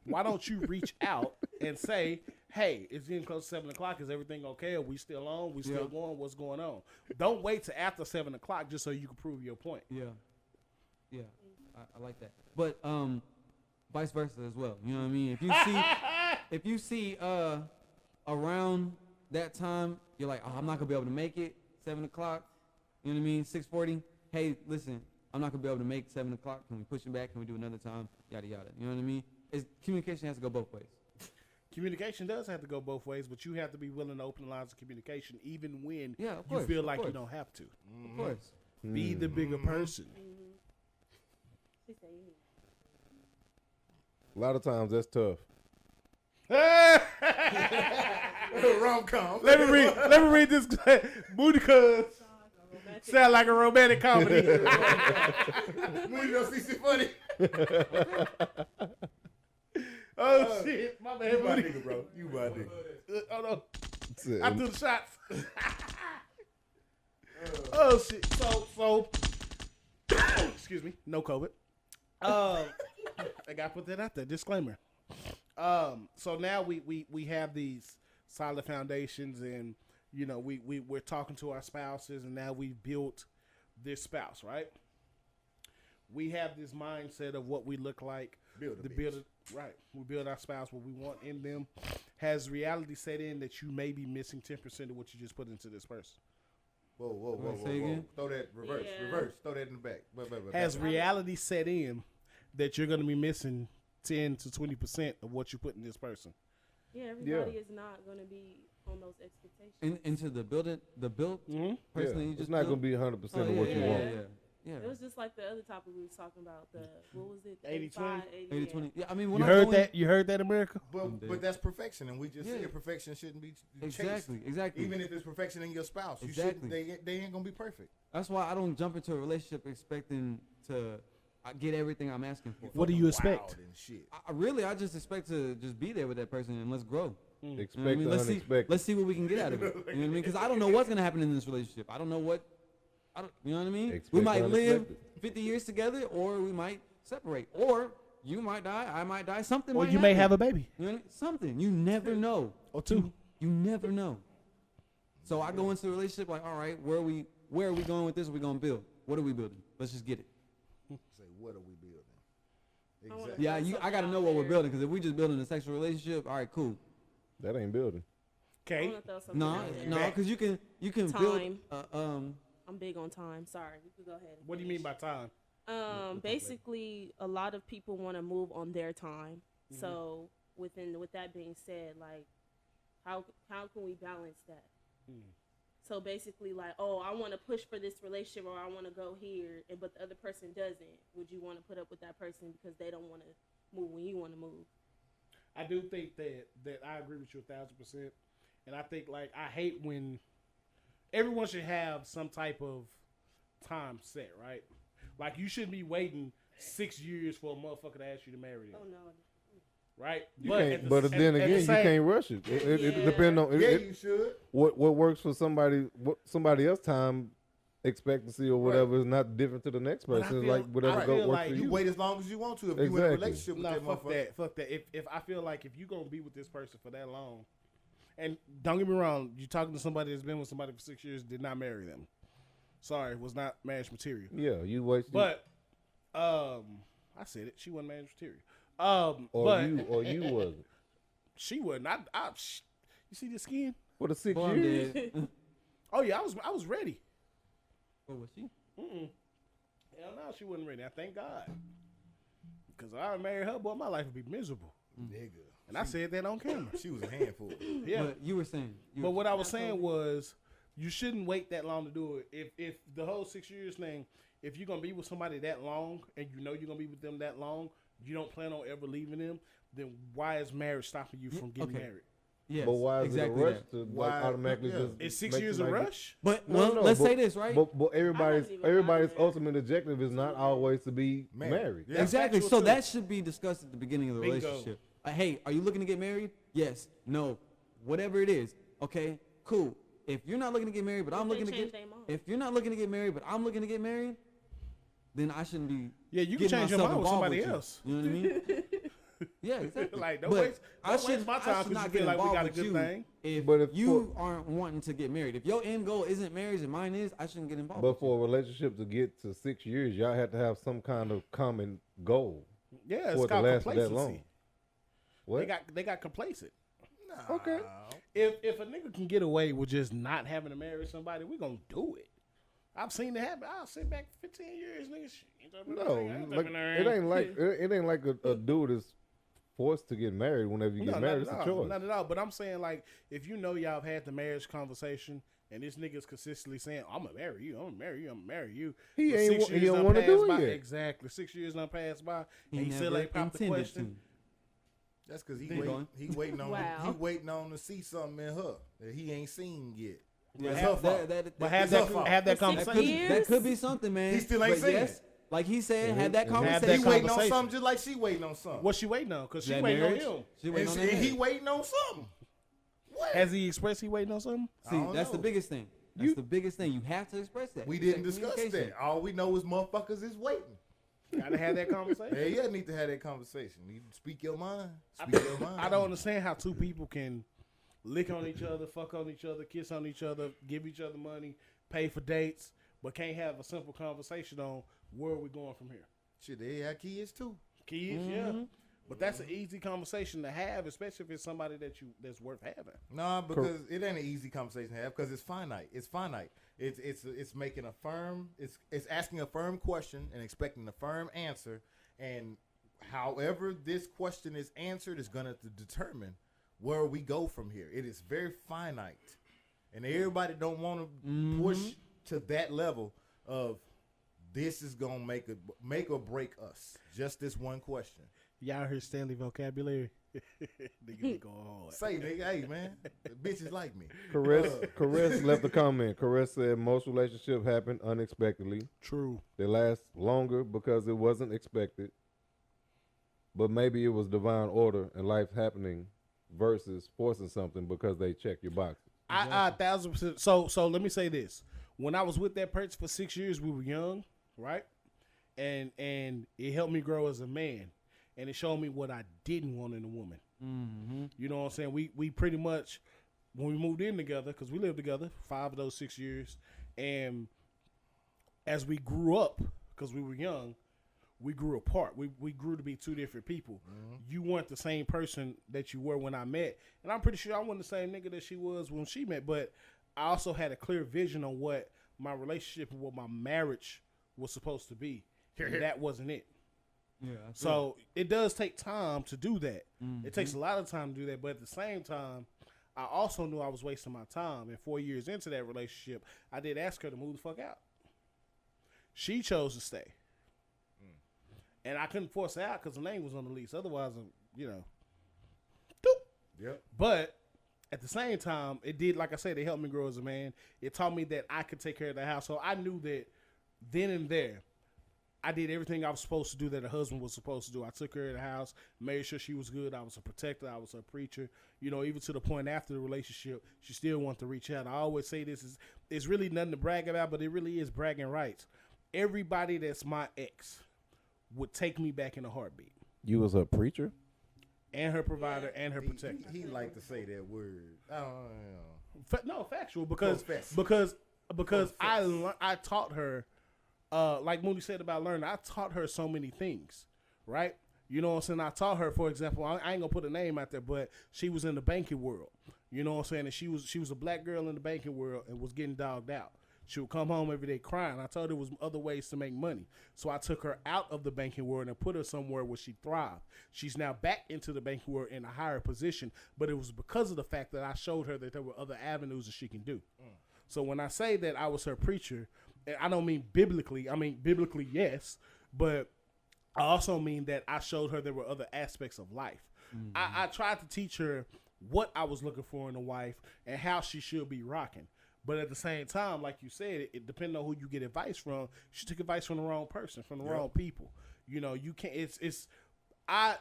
why don't you reach out and say, hey, it's getting close to 7:00. Is everything okay? Are we still on? We still going? What's going on? Don't wait till after 7:00 just so you can prove your point. Yeah. Yeah. I like that. But vice versa as well. You know what I mean? If you see around that time, you're like, oh, I'm not gonna be able to make it, 7:00. You know what I mean? 6:40. Hey, listen, I'm not gonna be able to make 7:00. Can we push it back? Can we do another time? Yada yada. You know what I mean? Communication has to go both ways. Communication does have to go both ways, but you have to be willing to open the lines of communication even when Yeah, of you course, feel of like you course. don't have to. Of course. Be the bigger person. She said, A lot of times that's tough. Rom-com. Let me read this booty cuz sound like a romantic comedy. Moody don't see shit funny. Oh shit, my man You my booty. nigga, bro. You my nigga. Oh no, That's it. I threw the shots. Oh shit. So excuse me, no COVID. I gotta put that out there. Disclaimer. So now we have these solid foundations, and we're talking to our spouses, and now we built this spouse, right? We have this mindset of what we look like. Right. We build our spouse what we want in them. Has reality set in that you may be missing 10% of what you just put into this person? Whoa. Say again? Throw that reverse. Yeah. Reverse. Throw that in the back. Has reality set in that you're going to be missing 10 to 20% of what you put in this person? yeah, everybody is not going to be on those expectations. Into the build Mm-hmm. personally, Yeah, you it's just not built- gonna be 100% Oh, of what you yeah. want. Yeah. It was just like the other topic we was talking about. What was it? 80-20? 80-20. Yeah, I mean, when You I heard go that? You heard that, America? But that's perfection, and we just Yeah. said perfection shouldn't be chased. Exactly. Even if it's perfection in your spouse, you Exactly. shouldn't. They ain't gonna be perfect. That's why I don't jump into a relationship expecting to get everything I'm asking for. What do you expect? Wild and shit. I just expect to just be there with that person and let's grow. You know what I Expect mean? the unexpected. Let's see what we can get out of it. You know what I mean? Because I don't know what's gonna happen in this relationship. I don't know what You know what I mean? Expect We might the live unexpected. 50 years together, or we might separate, or you might die, I might die, something. Or might you may happen. have a baby. You know what I mean? Something. You never know. Or two. You never know. So I go into a relationship like, all right, where are we going with this? What are we gonna build? What are we building? Let's just get it. Say, what are we building? I wanna Exactly. Yeah, Put I gotta something know out what we're there. building, because if we just building a sexual relationship, all right, cool. That ain't building. I Okay. wanna throw something No, out there. no, because you can Time. build. I'm big on time. Sorry, you could go ahead. and What do you mean finish. by time? Basically, a lot of people want to move on their time. Mm-hmm. So, with that being said, like, how can we balance that? So basically, like, oh, I want to push for this relationship, or I want to go here, but the other person doesn't. Would you want to put up with that person because they don't want to move when you want to move? I do think that I agree with you 1,000%, and I think like I hate when everyone should have some type of time set, right? Like you shouldn't be waiting 6 years for a motherfucker to ask you to marry them, Oh no. right? You can't, but then at again, the you same- can't rush it. It Yeah. depends on Yeah, it, you should. what works for somebody. What somebody else time expectancy or whatever is not different to the next But I person. It's feel- like whatever I go feel work like for You you. wait as long as you want to if you in a Exactly. relationship with No, that fuck motherfucker. that. Fuck that. If I feel like if you gonna be with this person for that long, and don't get me wrong, you talking to somebody that's been with somebody for 6 years, did not marry them. Sorry, was not marriage material. Yeah, you wait. But I said it. She wasn't marriage material. or you wasn't She wasn't. You see the skin? for the 6 Boy, I'm years. dead. Oh yeah, I was ready. What was she? Hell no, she wasn't ready. I thank God. Because if I married her, boy, my life would be miserable. Nigga. And I said that on camera. She was a handful. Yeah. But you were saying. But what I was saying was, you shouldn't wait that long to do it. If the whole 6 years thing, if you're gonna be with somebody that long, and you know you're gonna be with them that long, you don't plan on ever leaving them, then why is marriage stopping you from getting okay. married? Yes, But why is exactly it a rush that. to Why- like automatically yeah. just? Is 6 make years a somebody- rush? But No, well, no, let's but- say this, right? But everybody's even everybody's bother. ultimate objective is not always to be married. Yeah. Exactly. factual So too. that should be discussed at the beginning of the Bingo. relationship. Hey, are you looking to get married? Yes. No. Whatever it is. Okay. Cool. If you're not looking to get married, but I'm If they looking to change get, their mind. if you're not looking to get married, but I'm looking to get married, then I shouldn't be. Yeah, you can getting change your myself mind with involved somebody you. else. You know what I mean? Yeah, exactly. Like, don't But waste my time I should 'cause not you get feel like we involved got a with good you thing. If, But if you aren't wanting to get married, if your end goal isn't marriage and mine is, I shouldn't get involved. But with you. for a relationship to get to 6 years, y'all have to have some kind of common goal Yeah, it's for it to called last for that complacency. long. What? They got complacent. Okay. If a nigga can get away with just not having to marry somebody, we gonna do it. I've seen it happen. I'll sit back 15 years, niggas. No, like, it ain't like a dude is forced to get married whenever you get married. It's a choice. Not at all. But I'm saying, like, if you know y'all have had the marriage conversation and this nigga's consistently saying, I'm gonna marry you, I'm gonna marry you, I'm gonna marry you. He but ain't 6 he years don't done want to do passed it by. yet. Exactly. 6 years done passed by, He and he still never ain't popped the intended question. to. That's because he Keep going. waiting on Wow. he waiting on to see something in her that he ain't seen yet. Yeah, It's her fault. But have It's her that fault. have that For 6 conversation. years? That could be something, man. He still ain't But seen yes, it. like he said, Mhm. have that Mhm. Have conversation. that He waiting on conversation. something just like she waiting on something. What's she waiting on? Because she That waiting marriage? on him. She waiting on And that he marriage. waiting on something. What? Has he expressed he waiting on something? I See, don't that's the know. biggest thing. That's the biggest thing. You have to express that. We It's didn't that discuss communication. that. All we know is motherfuckers is waiting. Gotta have that conversation. Hey, you need to have that conversation. You speak your mind. Speak your mind. I don't understand how two people can lick on each other, fuck on each other, kiss on each other, give each other money, pay for dates, but can't have a simple conversation on where are we going from here. Shit, they have kids too. Kids, yeah. But that's an easy conversation to have, especially if it's somebody that's worth having. Nah, because it ain't an easy conversation to have because it's finite. It's finite. It's making a firm. It's asking a firm question and expecting a firm answer. And however this question is answered is gonna determine where we go from here. It is very finite, and everybody don't want to push to that level of this is gonna make or break us. Just this one question. Y'all heard Stanley vocabulary? Nigga be going hard. Say, nigga, hey man, the bitches like me. Caress left a comment. Caress said most relationships happen unexpectedly. True. They last longer because it wasn't expected. But maybe it was divine order and life happening versus forcing something because they check your boxes. I 1,000%. So let me say this. when I was with that person for 6 years, we were young, right? And it helped me grow as a man, and it showed me what I didn't want in a woman. Mm-hmm. You know what I'm saying? We pretty much, when we moved in together, because we lived together 5 of those 6 years, and as we grew up, because we were young, we grew apart. We grew to be two different people. You weren't the same person that you were when I met, and I'm pretty sure I wasn't the same nigga that she was when she met, but I also had a clear vision on what my relationship and what my marriage was supposed to be. And that wasn't it. Yeah. So it does take time to do that. It takes a lot of time to do that, but at the same time, I also knew I was wasting my time. And 4 years into that relationship, I did ask her to move the fuck out. She chose to stay. And I couldn't force her out because her name was on the lease. Otherwise, you know. Doop. Yep. But at the same time, it did, like I said, it helped me grow as a man. It taught me that I could take care of the house. So I knew that then and there, I did everything I was supposed to do that a husband was supposed to do. I took care of the house, made sure she was good. I was a protector. I was a preacher. You know, even to the point after the relationship, she still wanted to reach out. I always say this it's really nothing to brag about, but it really is bragging rights. Everybody that's my ex would take me back in a heartbeat. You was a preacher? And her provider and her protector. He like to say that word. I don't know. No, factual, because Confess. because I taught her, like Moody said about learning, I taught her so many things, right? You know what I'm saying? I taught her, for example, I ain't gonna put a name out there, but she was in the banking world. You know what I'm saying? And she was a black girl in the banking world and was getting dogged out. She would come home every day crying. I told her there was other ways to make money. So I took her out of the banking world and put her somewhere where she thrived. She's now back into the banking world in a higher position, but it was because of the fact that I showed her that there were other avenues that she can do. So when I say that I was her preacher, I don't mean biblically. I mean biblically, yes, but I also mean that I showed her there were other aspects of life. I tried to teach her what I was looking for in a wife and how she should be rocking. But at the same time, like you said, it depends on who you get advice from. She took advice from the wrong person, from the wrong people. You know, you can't. I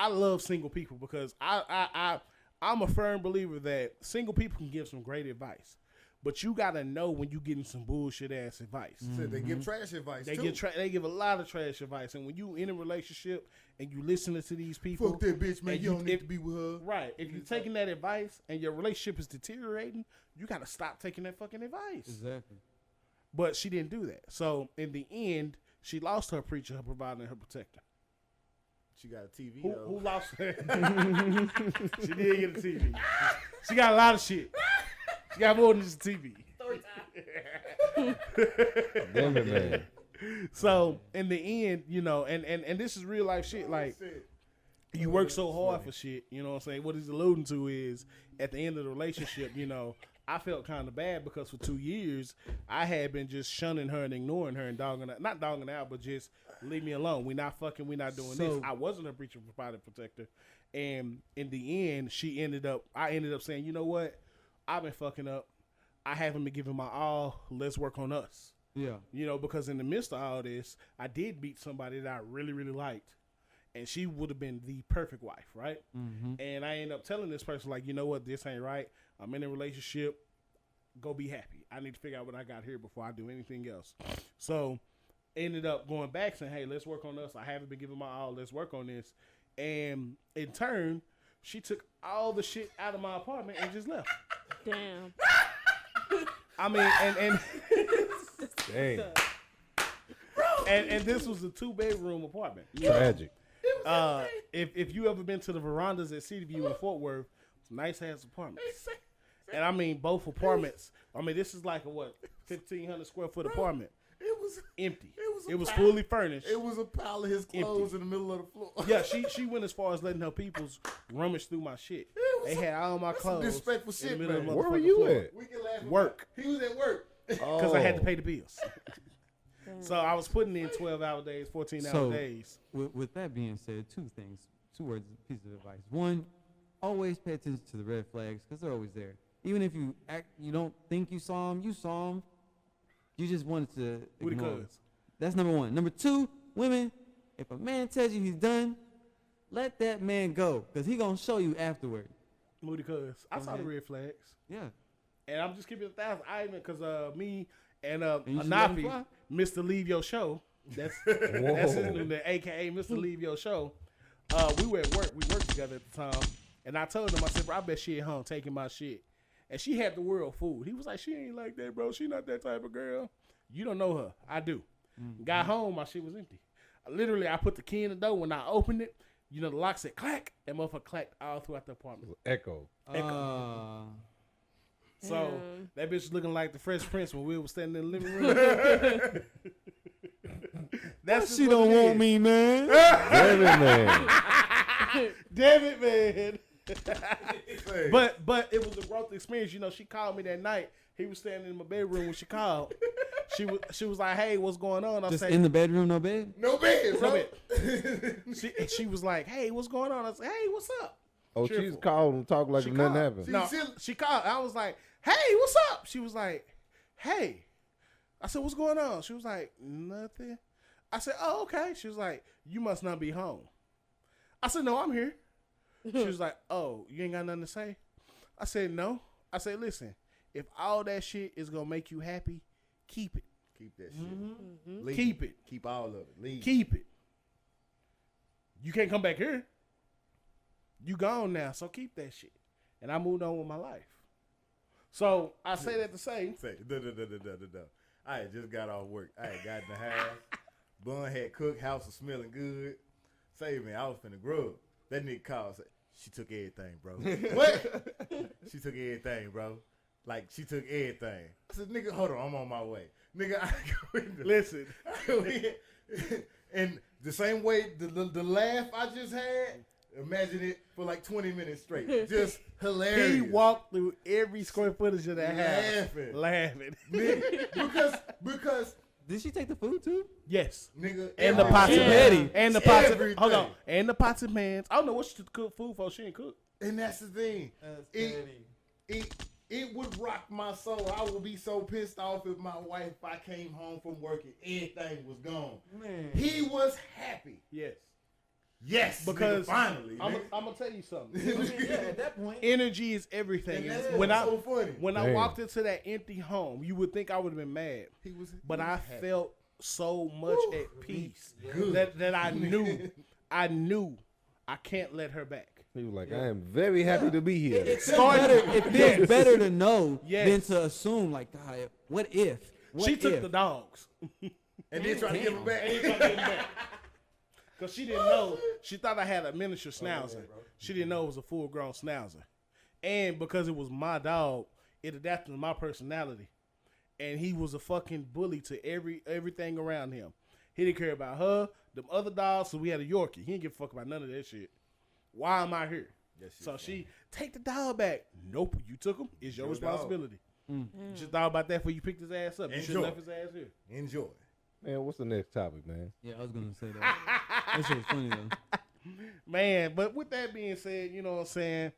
love single people because I'm a firm believer that single people can give some great advice, but you gotta know when you getting some bullshit ass advice. So they give trash advice. They too. they give a lot of trash advice, and when you in a relationship and you listening to these people, Fuck that bitch, man. and You don't need to be with her. right? If you're taking that advice and your relationship is deteriorating, you gotta stop taking that fucking advice. Exactly. But she didn't do that. So in the end, she lost her preacher, her provider, and her protector. She got a TV. Who lost her? She did get a TV. She got a lot of shit. She got more than just a TV. Story time. Damn it, man. So in the end, you know, and this is real life shit. Like, you work so hard for shit, you know what I'm saying? What he's alluding to is at the end of the relationship, you know, I felt kind of bad because for 2 years I had been just shunning her and ignoring her and not dogging her out, but just leave me alone. We not fucking, we not doing this. I wasn't a preacher, provider, protector. And in the end, I ended up saying, you know what? I've been fucking up. I haven't been giving my all. Let's work on us. Yeah. You know, because in the midst of all this, I did meet somebody that I really, really liked. And she would have been the perfect wife, right? And I ended up telling this person, like, you know what? This ain't right. I'm in a relationship. Go be happy. I need to figure out what I got here before I do anything else. So ended up going back saying, hey, let's work on us. I haven't been giving my all. Let's work on this. And in turn, she took all the shit out of my apartment and just left. Damn. I mean, and Dang. and this was a 2-bedroom apartment. Tragic. If you ever been to the verandas at City View in Fort Worth, nice ass apartments. And I mean both apartments. I mean this is like a 1,500 square foot apartment. It was Empty. It It was pile- fully furnished. It was a pile of his clothes in the middle of the floor. Yeah, she went as far as letting her peoples rummage through my shit. They had all my That's some clothes. disrespectful in the shit, middle of man. the Where were motherfucking you floor. at? We can laugh. Work. He was at work. Because I had to Oh. pay the bills. So I was putting in 12-hour days, 14-hour days. With that being said, two words, piece of advice. One, always pay attention to the red flags because they're always there. Even if you don't think you saw them, you just wanted to ignore them. That's number one. Number two, women, if a man tells you he's done, let that man go because he going to show you afterward. Moody cuz. I saw the red flags. Yeah. And I'm just keeping it 1,000. I even, because me And you just let 'em Anafi, fly? Mr. Leave Your Show. That's his name, AKA Mr. Leave Your Show. We were at work. We worked together at the time. And I told him, I said, bro, I bet she at home taking my shit. And she had the world fooled. He was like, she ain't like that, bro. She not that type of girl. You don't know her. I do. Got home, my shit was empty. Literally, I put the key in the door. When I opened it, you know, the lock said clack. And motherfucker clacked all throughout the apartment. Echo. So that bitch was looking like the Fresh Prince when we were standing in the living room. That's she don't want me, man. Damn it, man. Damn it, man. But it was a growth experience. You know, she called me that night. He was standing in my bedroom when she called. She was like, "Hey, what's going on?" I Just said, in the bedroom, no bed? No bed, bro. "No bed." She was like, "Hey, what's going on?" I said, "Hey, what's up?" Oh, Cheerful. she's called and talked like She nothing called. happened. No, she called. I was like, "Hey, what's up?" She was like, "Hey." I said, "What's going on?" She was like, "Nothing." I said, "Oh, okay." She was like, "You must not be home." I said, "No, I'm here." She was like, "Oh, you ain't got nothing to say?" I said, "No." I said, "Listen, if all that shit is gonna make you happy, keep it. Keep that shit. Leave. Keep it. Keep all of it. Leave. Keep it. You can't come back here. You gone now, so keep that shit." And I moved on with my life. So I say that to say, I had just got off work. I had got in the house. Bun had cooked. House was smelling good. Say, man, I was finna grub. That nigga called. Said, she took everything, bro. What? She took everything, bro. Like, she took everything. I said, nigga, hold on. I'm on my way. Nigga, I go in the, listen. I go in, and the same way the laugh I just had, imagine it for like 20 minutes straight. Just hilarious. He walked through every square footage of that house. Laughing. Laughing. Because Did she take the food too? Yes. nigga, And the pots and Petty. pans. And the pots and Everything. hold on. And the pots and pans. I don't know what she cook food for. She ain't cook. And that's the thing. It would rock my soul. I would be so pissed off if my wife, I came home from work and everything was gone. Man. He was happy. Yes. Yes, Because nigga, finally. I'm nigga. gonna tell you something. Yeah, at that point. Energy is everything. And that's When I so funny. when I Damn. walked into that empty home, you would think I would have been mad. He was, But he I was happy. felt so much at peace Good. that I knew I can't let her back. He was like, I am very happy to be here. It feels better to know Yes. than to assume, like, God, what if? What She took if? the dogs. And then trying to give him back. Because she didn't know. She thought I had a miniature schnauzer. She didn't know it was a full-grown schnauzer. And because it was my dog, it adapted to my personality. And he was a fucking bully to everything around him. He didn't care about her, them other dogs, so we had a Yorkie. He didn't give a fuck about none of that shit. Why am I here? So she, take the dog back. Nope, you took him. It's your responsibility. You just thought about that before you picked his ass up. You should have left his ass here. Enjoy. Man, what's the next topic, man? Yeah, I was going to say that. That shit was funny, though. Man, but with that being said, you know what I'm saying?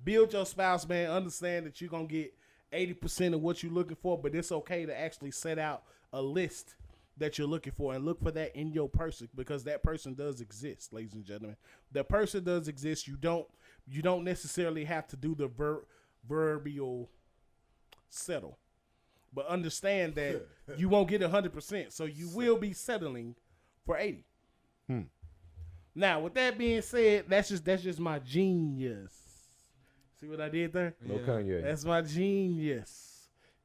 Build your spouse, man. Understand that you're going to get 80% of what you're looking for, but it's okay to actually set out a list that you're looking for and look for that in your person, because that person does exist, ladies and gentlemen. The person does exist. You don't necessarily have to do the verbal settle, but understand that you won't get 100%, so you will be settling for 80. Now, with that being said, that's just my genius. See what I did there? No Kanye. That's my genius.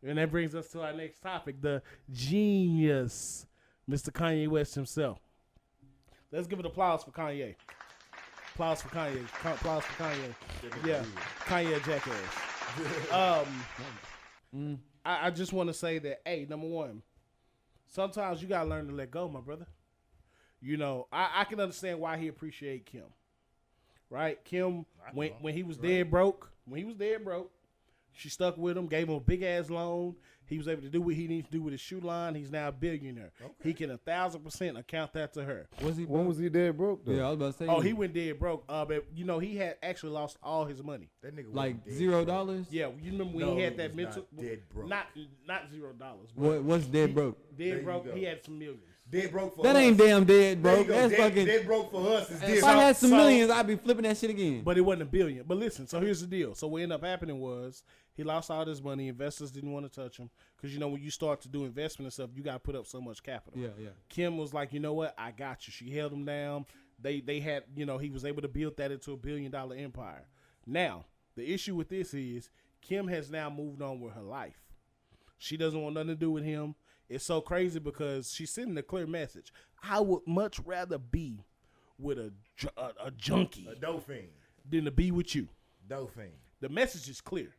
And that brings us to our next topic, the genius, Mr. Kanye West himself. Let's give it applause for Kanye. Applause for Kanye. Applause for Kanye. Yeah, Kanye a jackass. I just want to say that, hey, number one, sometimes you got to learn to let go, my brother. You know, I can understand why he appreciate Kim. Right? Kim, when he was dead broke, she stuck with him, gave him a big ass loan. He was able to do what he needs to do with his shoe line. He's now a billionaire. Okay. He can 1,000% account that to her. When was he dead broke though? Yeah, I was about to say. Oh, he went dead broke. But you know, he had actually lost all his money. That nigga like dead $0? broke. Yeah, you remember when he had that mental? Not dead broke. Not $0. What's dead broke? Dead broke. He had some millions. Dead broke for That us. ain't damn dead There you broke. go. That's dead, fucking. dead broke for us. Is If I different. had some So- millions, I'd be flipping that shit again. But it wasn't a billion. But listen, so here's the deal. So what ended up happening was He lost all his money. Investors didn't want to touch him because, you know, when you start to do investment and stuff, you got to put up so much capital. Yeah. Kim was like, you know what? I got you. She held him down. They had, you know, he was able to build that into $1 billion empire. Now, the issue with this is Kim has now moved on with her life. She doesn't want nothing to do with him. It's so crazy because she's sending a clear message. I would much rather be with a junkie, A dolphin. than to be with you. Dolphin. The message is clear.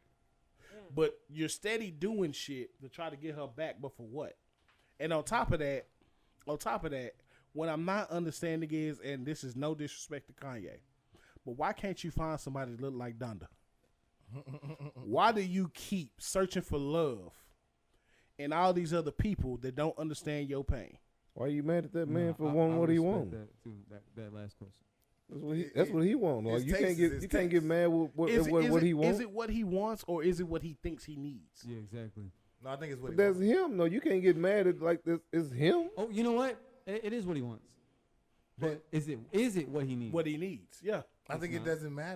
But you're steady doing shit to try to get her back, but for what? And on top of that, what I'm not understanding is, and this is no disrespect to Kanye, but why can't you find somebody that look like Donda? Why do you keep searching for love in all these other people that don't understand your pain? Why are you mad at that man for I wanting what he respect wants? That too. That last question. That's what he wants. Like, you can't get mad with what he wants. Is it what he wants or is it what he thinks he needs? Yeah, exactly. No, I think it's what But that's him. No, you can't get mad at like this. It's him. Oh, you know what? It is what he wants. But is it what he needs? What he needs, yeah. I think it doesn't matter.